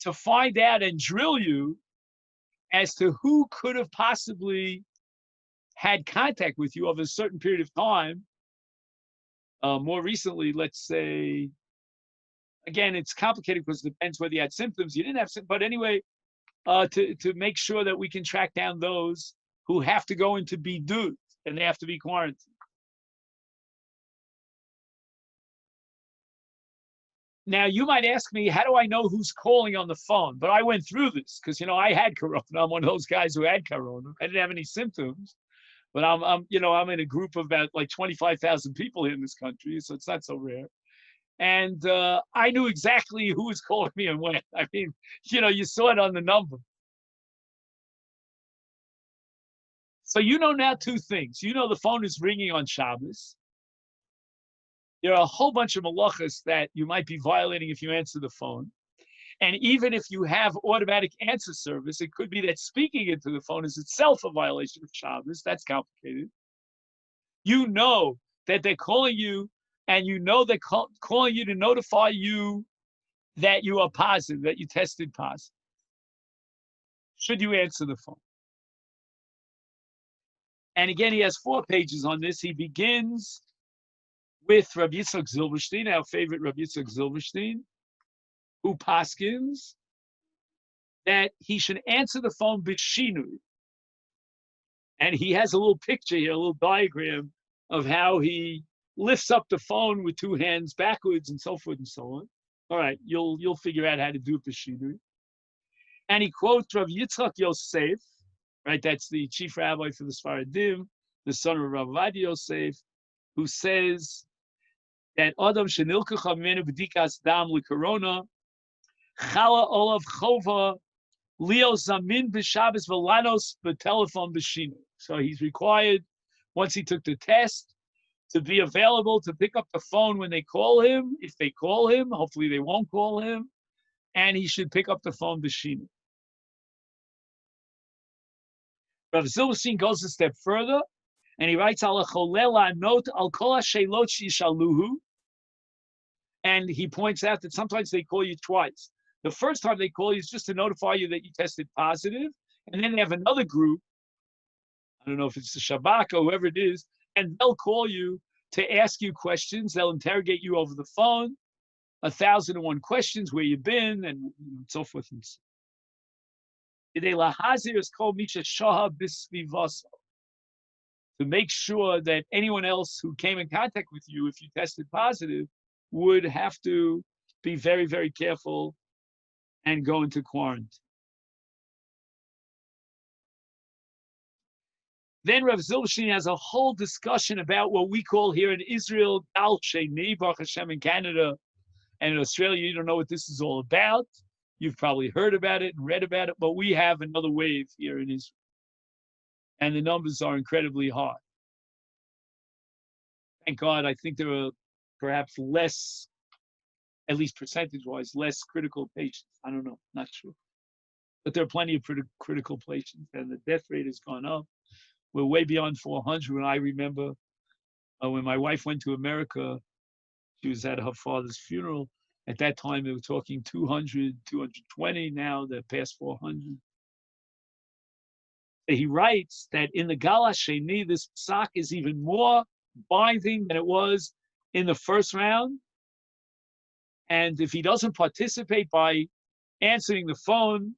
S2: to find out and drill you as to who could have possibly had contact with you over a certain period of time. More recently, let's say, again, it's complicated because it depends whether you had symptoms, you didn't have symptoms, but anyway, to make sure that we can track down those who have to go into bidud and they have to be quarantined. Now, you might ask me, how do I know who's calling on the phone? But I went through this because, I had Corona. I'm one of those guys who had Corona. I didn't have any symptoms, but I'm in a group of about like 25,000 people here in this country, so it's not so rare. And I knew exactly who was calling me and when. I mean, you saw it on the number. So now two things. The phone is ringing on Shabbos. There are a whole bunch of malachas that you might be violating if you answer the phone. And even if you have automatic answer service, it could be that speaking into the phone is itself a violation of Shabbos. That's complicated. You know that they're calling you, and they're calling you to notify you that you are positive, that you tested positive. Should you answer the phone? And again, he has 4 pages on this. He begins with Rabbi Yitzchak Zilberstein, our favorite Rabbi Yitzchak Zilberstein, who paskins that he should answer the phone b'shinui. And he has a little picture here, a little diagram of how he lifts up the phone with 2 hands backwards and so forth and so on. All right, you'll figure out how to do it b'shinui. And he quotes Rav Yitzchak Yosef, right? That's the chief rabbi for the Sfaradim, the son of Rav Adi Yosef, who says that Adam shenilkacha mimenu b'dikas dam lekorona chala olav chova leo zamin b'Shabbos v'lanos b'telefon b'shinu. So he's required, once he took the test, to be available to pick up the phone when they call him. If they call him, hopefully they won't call him, and he should pick up the phone b'shinu. Rav Zilberstein goes a step further, and he writes al cholela note al kol hashelot shishaluhu, and he points out that sometimes they call you twice. The first time they call you is just to notify you that you tested positive, and then they have another group. I don't know if it's the Shabbat or whoever it is, and they'll call you to ask you questions. They'll interrogate you over the phone, 1,001 questions, where you've been, and so forth and so on. To make sure that anyone else who came in contact with you, if you tested positive, would have to be very, very careful and go into quarantine. Then Rav Zilberstein has a whole discussion about what we call here in Israel, Gal Sheni, Baruch Hashem in Canada and in Australia. You don't know what this is all about. You've probably heard about it and read about it, but we have another wave here in Israel. And the numbers are incredibly high. Thank God, I think there are perhaps less, at least percentage-wise, less critical patients. I don't know, not sure. But there are plenty of critical patients, and the death rate has gone up. We're way beyond 400. When I remember when my wife went to America, she was at her father's funeral, At that time, they were talking 200, 220. Now they're past 400. He writes that in the Gal HaSheni, this psak is even more binding than it was in the first round. And if he doesn't participate by answering the phone,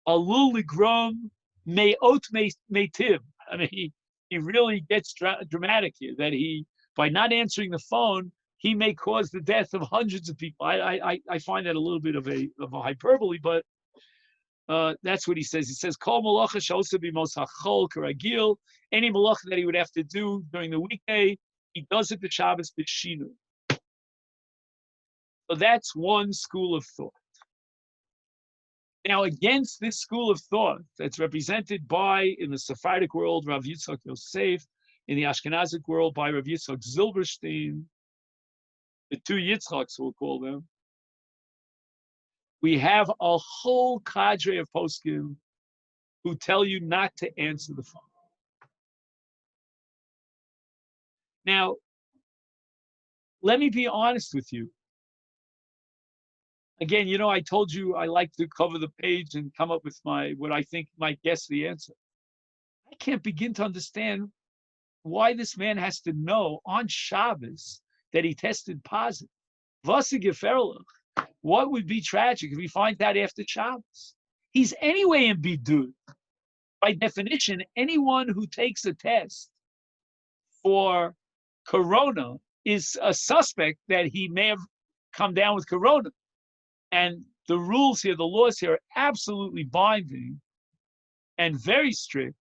S2: alul ligrom me'ot me'tiv. I mean, he really gets dramatic here, that he, by not answering the phone, he may cause the death of hundreds of people. I find that a little bit of a hyperbole, but that's what he says. He says, Kol malacha shosa b'mos hachol karagil. Any malacha that he would have to do during the weekday, he does it b'Shabbos b'shinu. So that's one school of thought. Now, against this school of thought that's represented by, in the Sephardic world, Rav Yitzchak Yosef, in the Ashkenazic world by Rav Yitzchak Zilberstein, the two Yitzchaks, we'll call them, we have a whole cadre of poskim who tell you not to answer the phone. Now, let me be honest with you. Again, you know, I told you I like to cover the page and come up with what I think might guess the answer. I can't begin to understand why this man has to know on Shabbos that he tested positive. What would be tragic if he finds out after Shabbos? He's anyway in bidud. By definition, anyone who takes a test for corona is a suspect that he may have come down with corona. And the rules here, the laws here are absolutely binding and very strict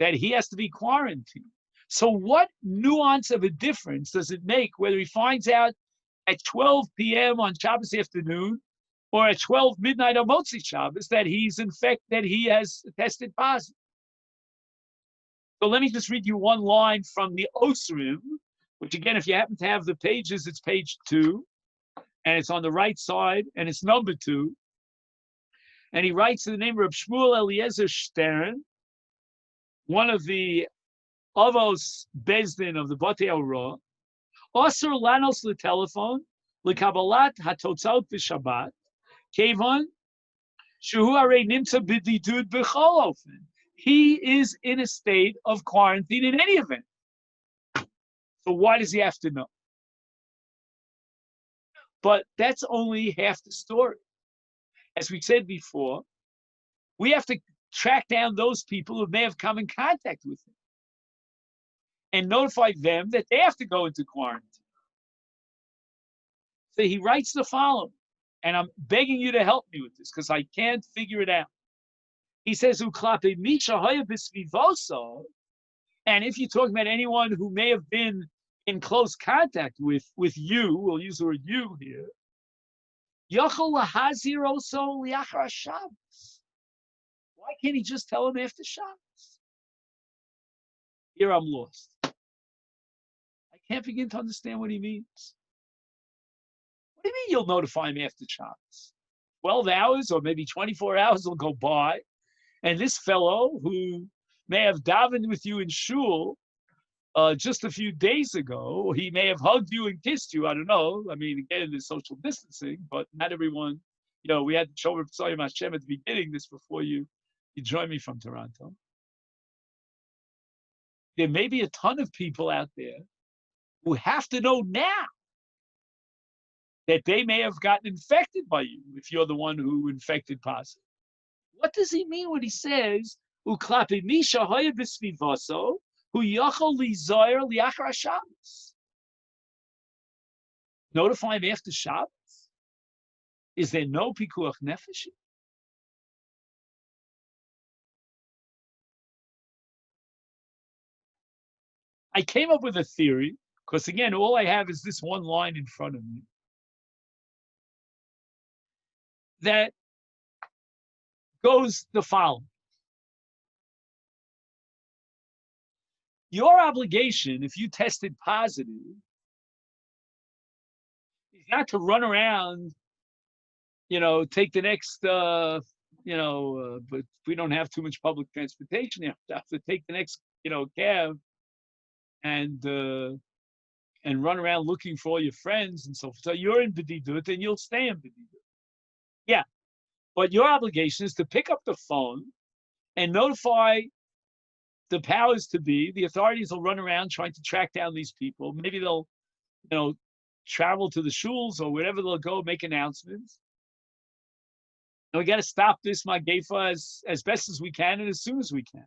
S2: that he has to be quarantined. So what nuance of a difference does it make whether he finds out at 12 p.m. on Shabbos afternoon or at 12 midnight on Motzi Shabbos that he's that he has tested positive? So let me just read you one line from the Osrim, which again, if you happen to have the pages, it's page 2. And it's on the right side, and it's number 2. And he writes in the name of Shmuel Eliezer Stern, one of the Avos Bezdin of the Batei Orah, Osir Lanos L'Telephone, L'Kabbalat HaTotzot B'Shabbat, Kevon, Shehu Arei Nimtza B'Didud B'Chol Ofen. He is in a state of quarantine in any event. So why does he have to know? But that's only half the story. As we said before, we have to track down those people who may have come in contact with him and notify them that they have to go into quarantine. So he writes the following, and I'm begging you to help me with this because I can't figure it out. He says, and if you're talking about anyone who may have been in close contact with you, we'll use the word you here, why can't he just tell him after Shabbos? Here I'm lost. I can't begin to understand what he means. What do you mean you'll notify him after Shabbos? 12 hours or maybe 24 hours will go by, and this fellow who may have davened with you in shul just a few days ago, he may have hugged you and kissed you. I don't know. I mean, again, there's social distancing, but not everyone. You know, we had Shomer P'sayim Hashem at the beginning. This before you joined me from Toronto. There may be a ton of people out there who have to know now that they may have gotten infected by you if you're the one who infected positive. What does he mean when he says "Uklapi misha haya b'svivaso"? Notify him after Shabbos? Is there no pikuach nefesh? I came up with a theory, because again, all I have is this one line in front of me, that goes the following. Your obligation, if you tested positive, is not to run around, take the next, but we don't have too much public transportation. You have to take the next, cab and and run around looking for all your friends and so forth. So you're in B'didut and you'll stay in B'didut. Yeah, but your obligation is to pick up the phone and notify the powers to be. The authorities will run around trying to track down these people. Maybe they'll, travel to the shuls or wherever they'll go, make announcements. And we got to stop this Magefa as best as we can and as soon as we can.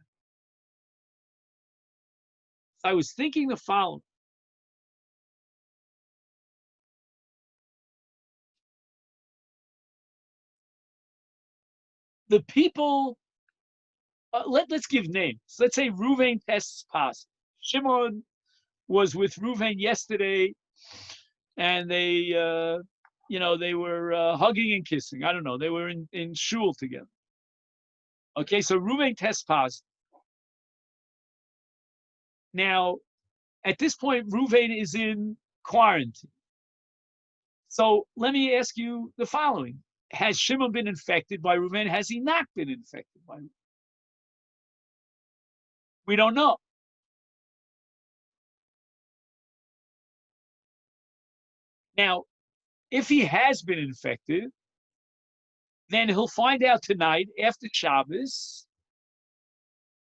S2: So I was thinking the following. The people, let's give names. Let's say Reuven tests positive. Shimon was with Reuven yesterday, and they were hugging and kissing. I don't know. They were in shul together. Okay, so Reuven tests positive. Now, at this point, Reuven is in quarantine. So let me ask you the following. Has Shimon been infected by Reuven? Has he not been infected by Reuven? We don't know. Now, if he has been infected, then he'll find out tonight after Shabbos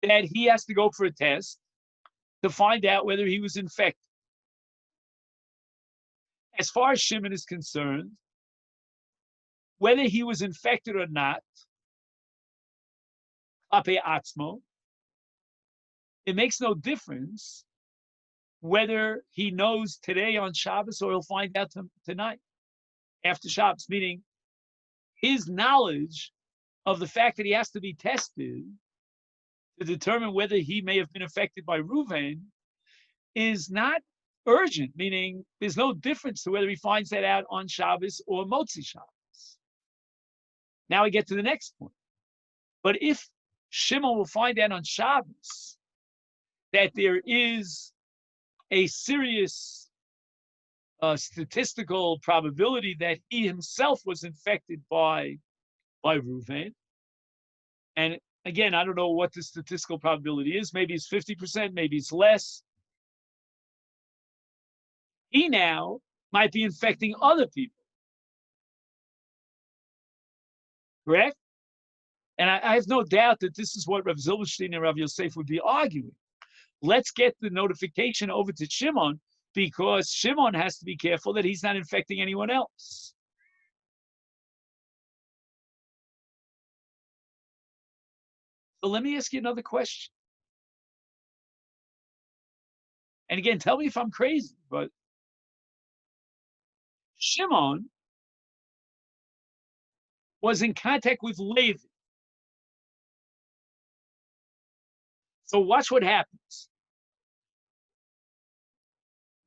S2: that he has to go for a test to find out whether he was infected. As far as Shimon is concerned, whether he was infected or not, Ape Atzmo, it makes no difference whether he knows today on Shabbos or he'll find out tonight after Shabbos, meaning his knowledge of the fact that he has to be tested to determine whether he may have been affected by Reuven is not urgent, meaning there's no difference to whether he finds that out on Shabbos or Motzi Shabbos. Now we get to the next point. But if Shimon will find out on Shabbos that there is a serious statistical probability that he himself was infected by Reuven, and again, I don't know what the statistical probability is. Maybe it's 50%, maybe it's less. He now might be infecting other people. Correct? And I have no doubt that this is what Rav Zilberstein and Rav Yosef would be arguing. Let's get the notification over to Shimon because Shimon has to be careful that he's not infecting anyone else. So let me ask you another question. And again, tell me if I'm crazy, but Shimon was in contact with Levi. So watch what happens.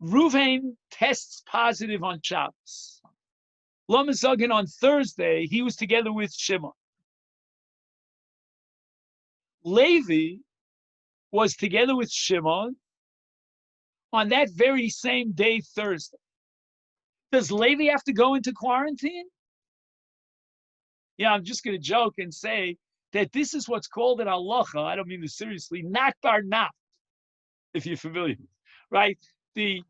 S2: Reuven tests positive on Shabbos. Lo Mizogin on Thursday, he was together with Shimon. Levi was together with Shimon on that very same day, Thursday. Does Levi have to go into quarantine? Yeah, I'm just going to joke and say that this is what's called in halacha, I don't mean this seriously, not bar not, if you're familiar, right? The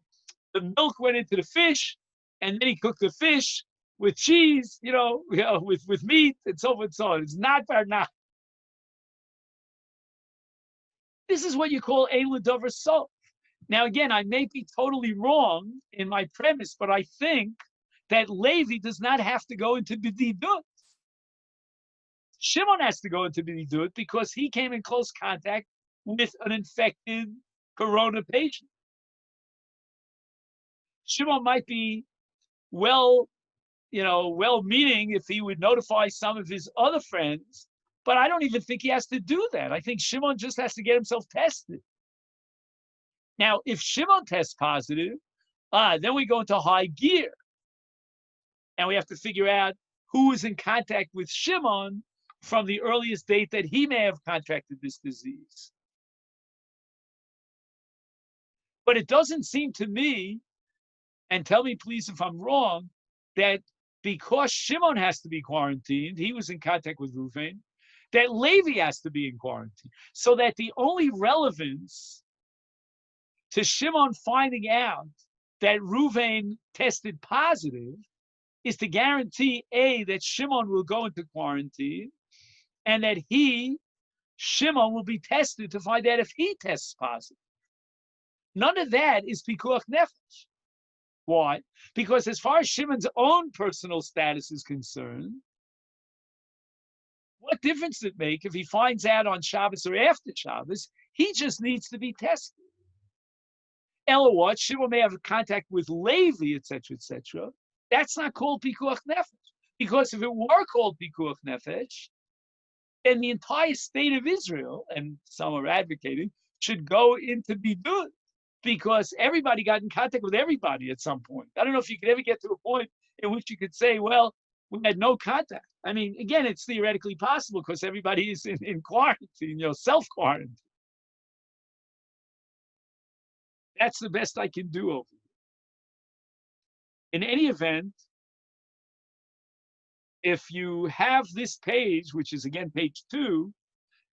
S2: milk went into the fish, and then he cooked the fish with cheese, with meat, and so forth and so on. It's not bar not. This is what you call ein l'davar sof. Now, again, I may be totally wrong in my premise, but I think that Levi does not have to go into b'didut. Shimon has to go into b'didut because he came in close contact with an infected corona patient. Shimon might be well-meaning if he would notify some of his other friends, but I don't even think he has to do that. I think Shimon just has to get himself tested. Now, if Shimon tests positive, then we go into high gear. And we have to figure out who is in contact with Shimon from the earliest date that he may have contracted this disease. But it doesn't seem to me, and tell me please if I'm wrong, that because Shimon has to be quarantined, he was in contact with Reuven, that Levi has to be in quarantine. So that the only relevance to Shimon finding out that Reuven tested positive is to guarantee, A, that Shimon will go into quarantine, and that Shimon, will be tested to find out if he tests positive. None of that is pikuach nefesh. Why? Because as far as Shimon's own personal status is concerned, what difference does it make if he finds out on Shabbos or after Shabbos? He just needs to be tested. Ella what? Shimon may have contact with Levi, etc., etc. That's not called pikuach nefesh. Because if it were called pikuach nefesh, then the entire state of Israel, and some are advocating, should go into bidud, because everybody got in contact with everybody at some point. I don't know if you could ever get to a point in which you could say, well, we had no contact. I mean, again, it's theoretically possible because everybody is in quarantine, self-quarantine. That's the best I can do over here. In any event, if you have this page, which is again page 2,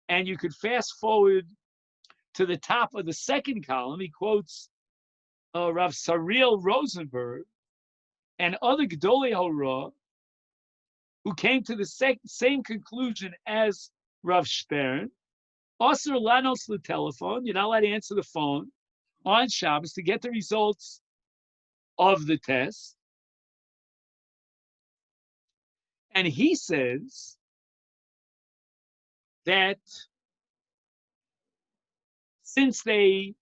S2: and you could fast forward to the top of the second column, he quotes Rav Sariel Rosenberg and other Gedolei Hora who came to the same conclusion as Rav Stern. Osir lanos the telephone, you're not allowed to answer the phone on Shabbos to get the results of the test. And he says that since they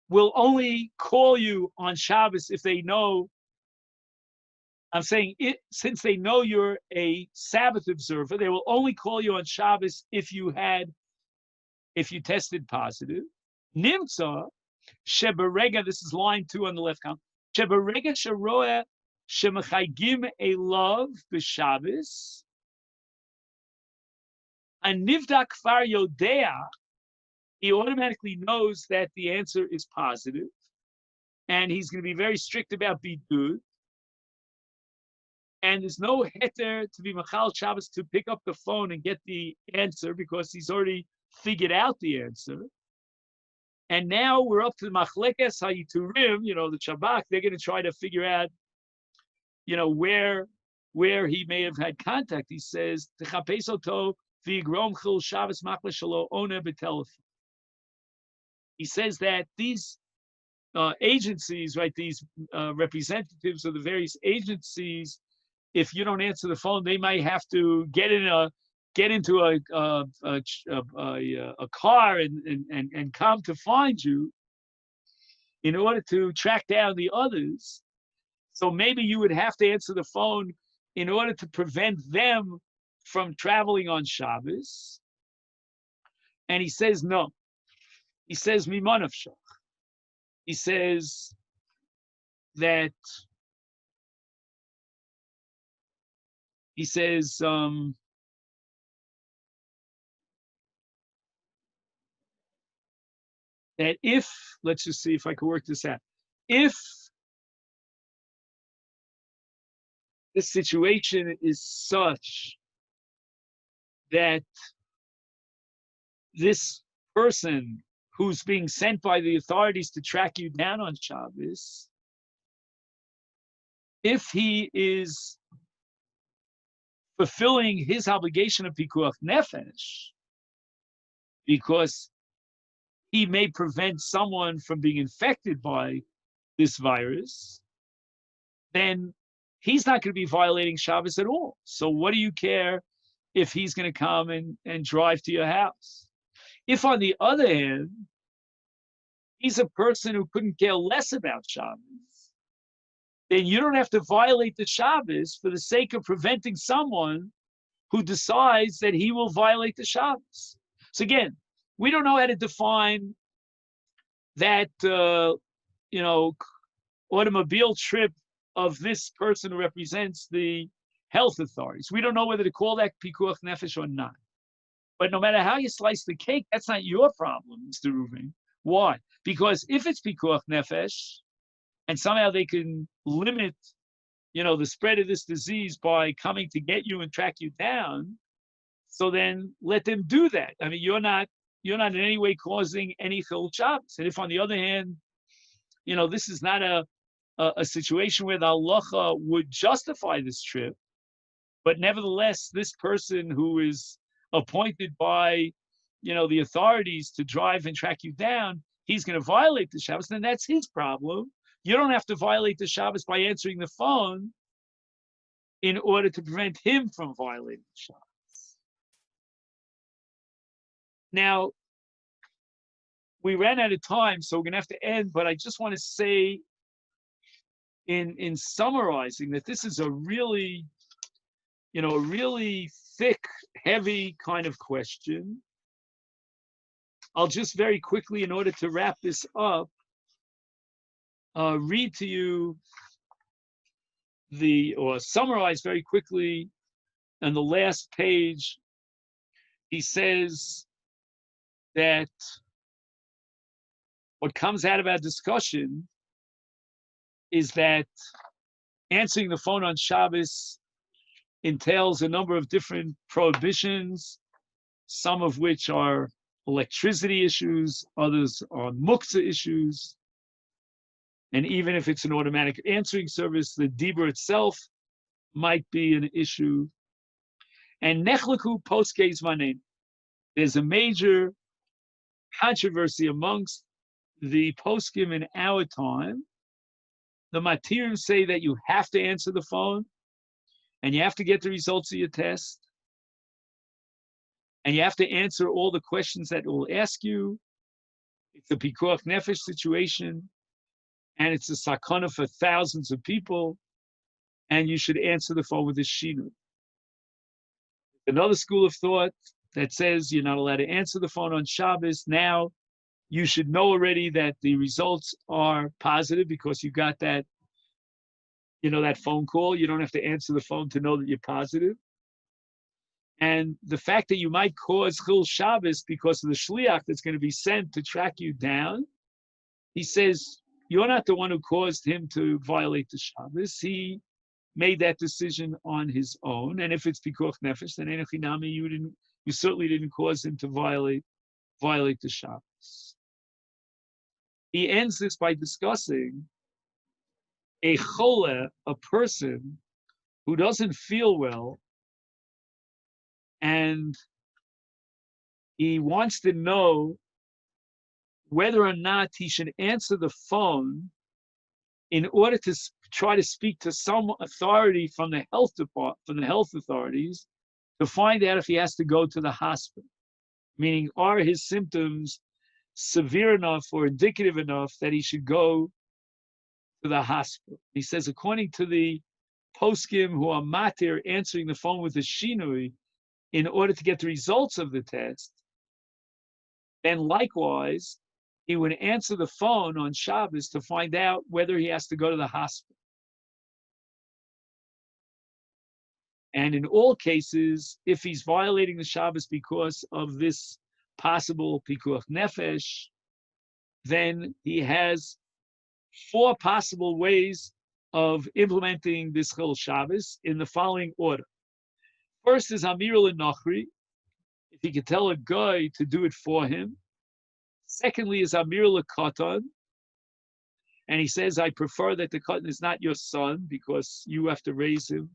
S2: will only call you on Shabbos if they know, since they know you're a Sabbath observer, they will only call you on Shabbos if you tested positive. Nimtza sheberega, this is line 2 on the left column. Sheberega sheroeh shemachagim elav b'Shabbos. And nivdak kfar yodea, he automatically knows that the answer is positive, and he's going to be very strict about bidud. And there's no heter to be machal Shabbos to pick up the phone and get the answer because he's already figured out the answer. And now we're up to the machlekes hayiturim, the Shabbat. They're going to try to figure out, where he may have had contact. He says, "Techapes oto v'yigrom chil Shabbos machla shelo ona b'telefon." He says that these agencies, right, these representatives of the various agencies, if you don't answer the phone, they might have to get into a car and come to find you in order to track down the others. So maybe you would have to answer the phone in order to prevent them from traveling on Shabbos. And he says no. He says mimanavshach. He says that. He says. That if, let's just see if I can work this out. If the situation is such that this person who's being sent by the authorities to track you down on Shabbos, if he is fulfilling his obligation of pikuach nefesh, because he may prevent someone from being infected by this virus, then he's not going to be violating Shabbos at all. So what do you care if he's going to come and drive to your house? If, on the other hand, he's a person who couldn't care less about Shabbos, then you don't have to violate the Shabbos for the sake of preventing someone who decides that he will violate the Shabbos. So again, we don't know how to define that, automobile trip of this person who represents the health authorities. We don't know whether to call that pikuach nefesh or not. But no matter how you slice the cake, that's not your problem, Mr. Reuven. Why? Because if it's pikuach nefesh, and somehow they can limit, the spread of this disease by coming to get you and track you down, so then let them do that. I mean, you're not in any way causing any chil Shabbos. And if, on the other hand, this is not a a situation where the halacha would justify this trip, but nevertheless, this person who is appointed by, the authorities to drive and track you down, he's going to violate the Shabbos, then that's his problem. You don't have to violate the Shabbos by answering the phone in order to prevent him from violating the Shabbos. Now, we ran out of time, so we're going to have to end, but I just want to say, in summarizing, that this is a really thick, heavy kind of question. I'll just very quickly, in order to wrap this up, read to you or summarize very quickly on the last page. He says that what comes out of our discussion is that answering the phone on Shabbos entails a number of different prohibitions, some of which are electricity issues, others are muktzah issues. And even if it's an automatic answering service, the dibur itself might be an issue. And nechleku poskei zmaneinu. There's a major controversy amongst the poskim in our time. The matirim say that you have to answer the phone, and you have to get the results of your test, and you have to answer all the questions that it will ask you. It's a pikuach nefesh situation, and it's a sakana for thousands of people, and you should answer the phone with a shinu. Another school of thought that says you're not allowed to answer the phone on Shabbos. Now, you should know already that the results are positive because you got that, that phone call. You don't have to answer the phone to know that you're positive. And the fact that you might cause Chil Shabbos because of the shliach that's going to be sent to track you down, he says, you're not the one who caused him to violate the Shabbos. He made that decision on his own. And if it's pikuach nefesh, then enochinami, you certainly didn't cause him to violate the Shabbos. He ends this by discussing a chole, a person who doesn't feel well, and he wants to know whether or not he should answer the phone in order to try to speak to some authority from the health department, from the health authorities, to find out if he has to go to the hospital. Meaning, are his symptoms severe enough or indicative enough that he should go to the hospital? He says, according to the poskim who are matir answering the phone with a shinui in order to get the results of the test, then likewise, he would answer the phone on Shabbos to find out whether he has to go to the hospital. And in all cases, if he's violating the Shabbos because of this possible pikuach nefesh, then he has 4 possible ways of implementing this Chil Shabbos in the following order. First is Amir L'Nochri, if he could tell a guy to do it for him. Secondly is Amir L'Katan, and he says, I prefer that the Katan is not your son because you have to raise him.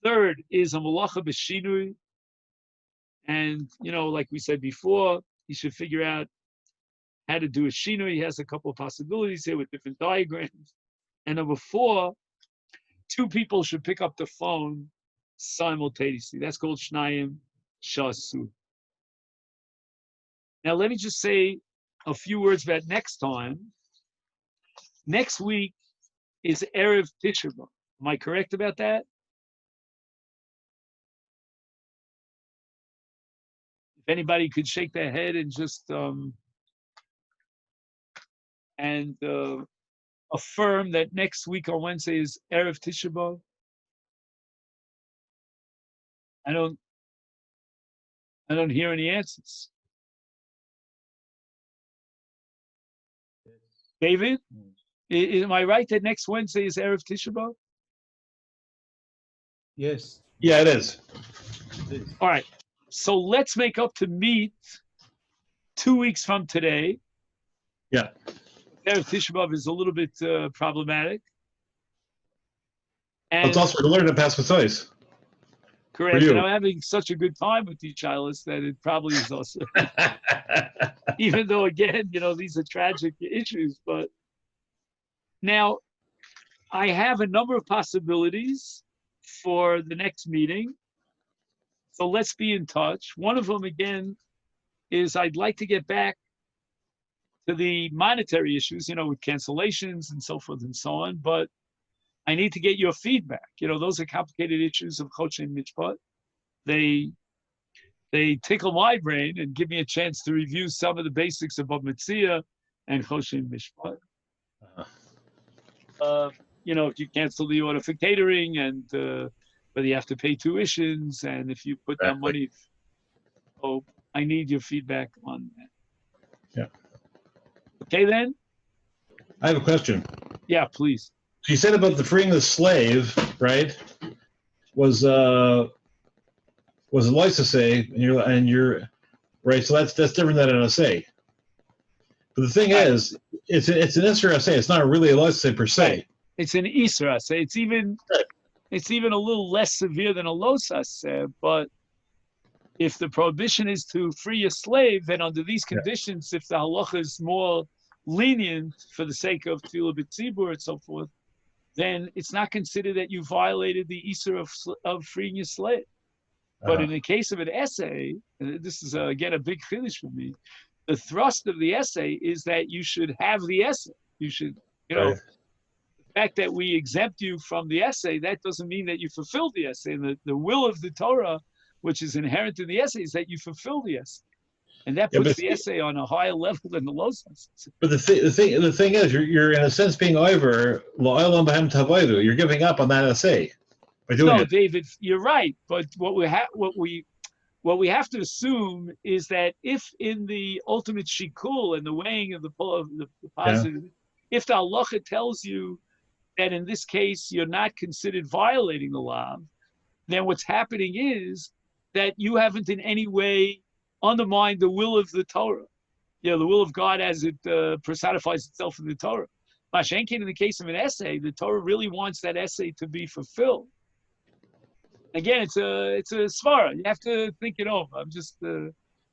S2: Third is a Malacha B'Shinui, and, like we said before, he should figure out how to do a Shinui. He has a couple of possibilities here with different diagrams. And number 4, 2 people should pick up the phone simultaneously. That's called Shnayim Shasu. Now, let me just say a few words about next time. Next week is Erev Tisha B'Av. Am I correct about that? If anybody could shake their head and just affirm that next week on Wednesday is Erev Tisha B'Av. I don't hear any answers. David, am I right that next Wednesday is Erev Tisha B'Av?
S3: Yes.
S4: Yeah, it is.
S2: All right. So let's make up to meet 2 weeks from today.
S4: Yeah.
S2: Erev Tisha B'Av is a little bit problematic.
S3: But it's
S2: And
S3: also to learn to pass with
S2: correct.
S3: you.
S2: And I'm having such a good time with these childless that it probably is also, even though again, these are tragic issues. But now I have a number of possibilities for the next meeting. So let's be in touch. One of them, again, is I'd like to get back to the monetary issues, with cancellations and so forth and so on. But I need to get your feedback. Those are complicated issues of Choshen Mishpat. They tickle my brain and give me a chance to review some of the basics of Bava Metzia and Choshen Mishpat. If you cancel the order for catering and whether you have to pay tuitions and if you put down money. So I need your feedback on that.
S3: Yeah.
S2: Okay, then?
S3: I have a question.
S2: Yeah, please.
S3: So you said about the freeing the slave, right? Was a license and you're right. So that's different than an essay. But the thing is, it's an Isra essay. It's not really a license per se.
S2: Right. It's an Isra essay. It's even a little less severe than a los essay. But if the prohibition is to free a slave, then under these conditions, if the halacha is more lenient for the sake of tefillah b'tzibur and so forth, then it's not considered that you violated the Isra of freeing your slave. But in the case of an essay, and this is again a big chiddush for me, the thrust of the essay is that you should have the essay. You should, the fact that we exempt you from the essay, that doesn't mean that you fulfilled the essay. And the will of the Torah, which is inherent in the essay, is that you fulfill the essay. And that puts the essay on a higher level than the los essay.
S3: But the thing is, you're in a sense being over la'olam b'hem tavodu. You're giving up on that essay by doing it.
S2: David, you're right. But what we have to assume is that if in the ultimate shikul and the weighing of the positive, if the halacha tells you that in this case you're not considered violating the law, then what's happening is that you haven't in any way undermined the will of the Torah, the will of God as it personifies itself in the Torah. Mashenkin, in the case of an essay, the Torah really wants that essay to be fulfilled. Again, it's a svara. You have to think it over. I'm just, you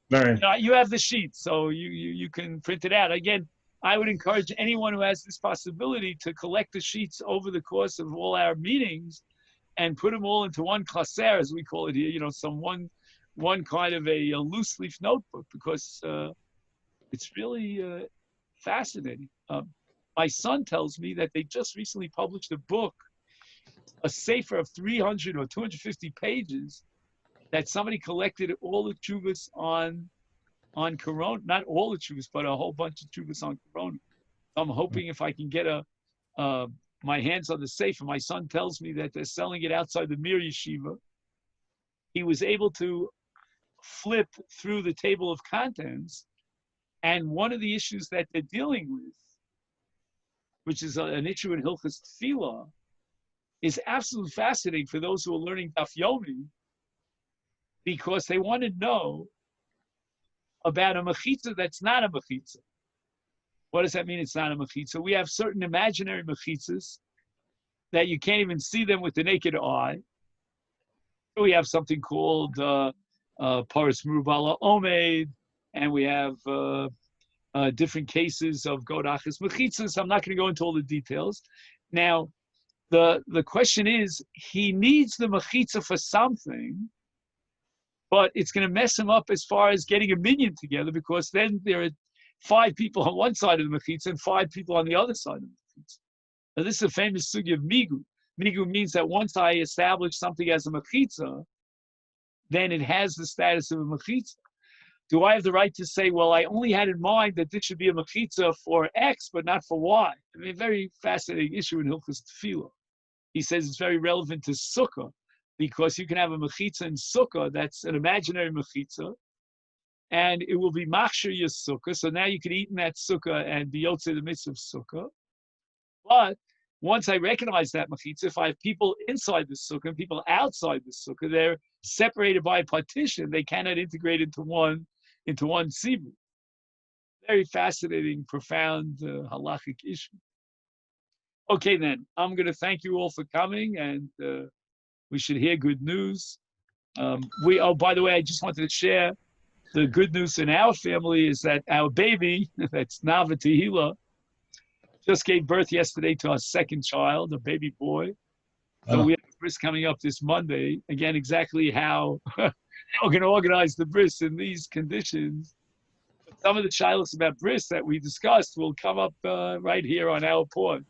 S2: have the sheet, so you can print it out. Again, I would encourage anyone who has this possibility to collect the sheets over the course of all our meetings and put them all into one klaser, as we call it here, some one kind of a loose leaf notebook, because it's really fascinating. My son tells me that they just recently published a book, a sefer of 300 or 250 pages, that somebody collected all the tshuvas on Corona, not all the tshuvas, but a whole bunch of tshuvas on Corona. I'm hoping if I can get my hands on the sefer. My son tells me that they're selling it outside the Mir Yeshiva. He was able to flip through the table of contents, and one of the issues that they're dealing with, which is an issue in Hilchos Tefillah, is absolutely fascinating for those who are learning Daf Yomi, because they want to know about a mechitza that's not a mechitza. What does that mean, it's not a mechitza? We have certain imaginary mechitzas that you can't even see them with the naked eye. We have something called Paris Murubala Omed, and we have different cases of Godachas mechitzas. I'm not going to go into all the details. Now, the question is, he needs the mechitza for something, but it's going to mess him up as far as getting a minyan together, because then there are 5 people on one side of the mechitza and 5 people on the other side of the mechitza. Now, this is a famous sugi of migu. Migu means that once I establish something as a mechitza, then it has the status of a mechitza. Do I have the right to say, well, I only had in mind that this should be a mechitza for X, but not for Y? I mean, very fascinating issue in Hilchos Tefillah. He says it's very relevant to sukkah, because you can have a mechitza in sukkah that's an imaginary mechitza, and it will be machshir your sukkah. So now you can eat in that sukkah and be yotzei the mitzvah of sukkah. But once I recognize that mechitza, if I have people inside the sukkah and people outside the sukkah, they're separated by a partition. They cannot integrate into one tzibur. very fascinating, profound halachic issue. Okay, then I'm going to thank you all for coming, and we should hear good news. Oh, by the way, I just wanted to share the good news in our family is that our baby, that's Nava Tehila, just gave birth yesterday to our second child, a baby boy. So we have a bris coming up this Monday. Again, exactly how we're going to organize the bris in these conditions. Some of the shilas about bris that we discussed will come up right here on our porch.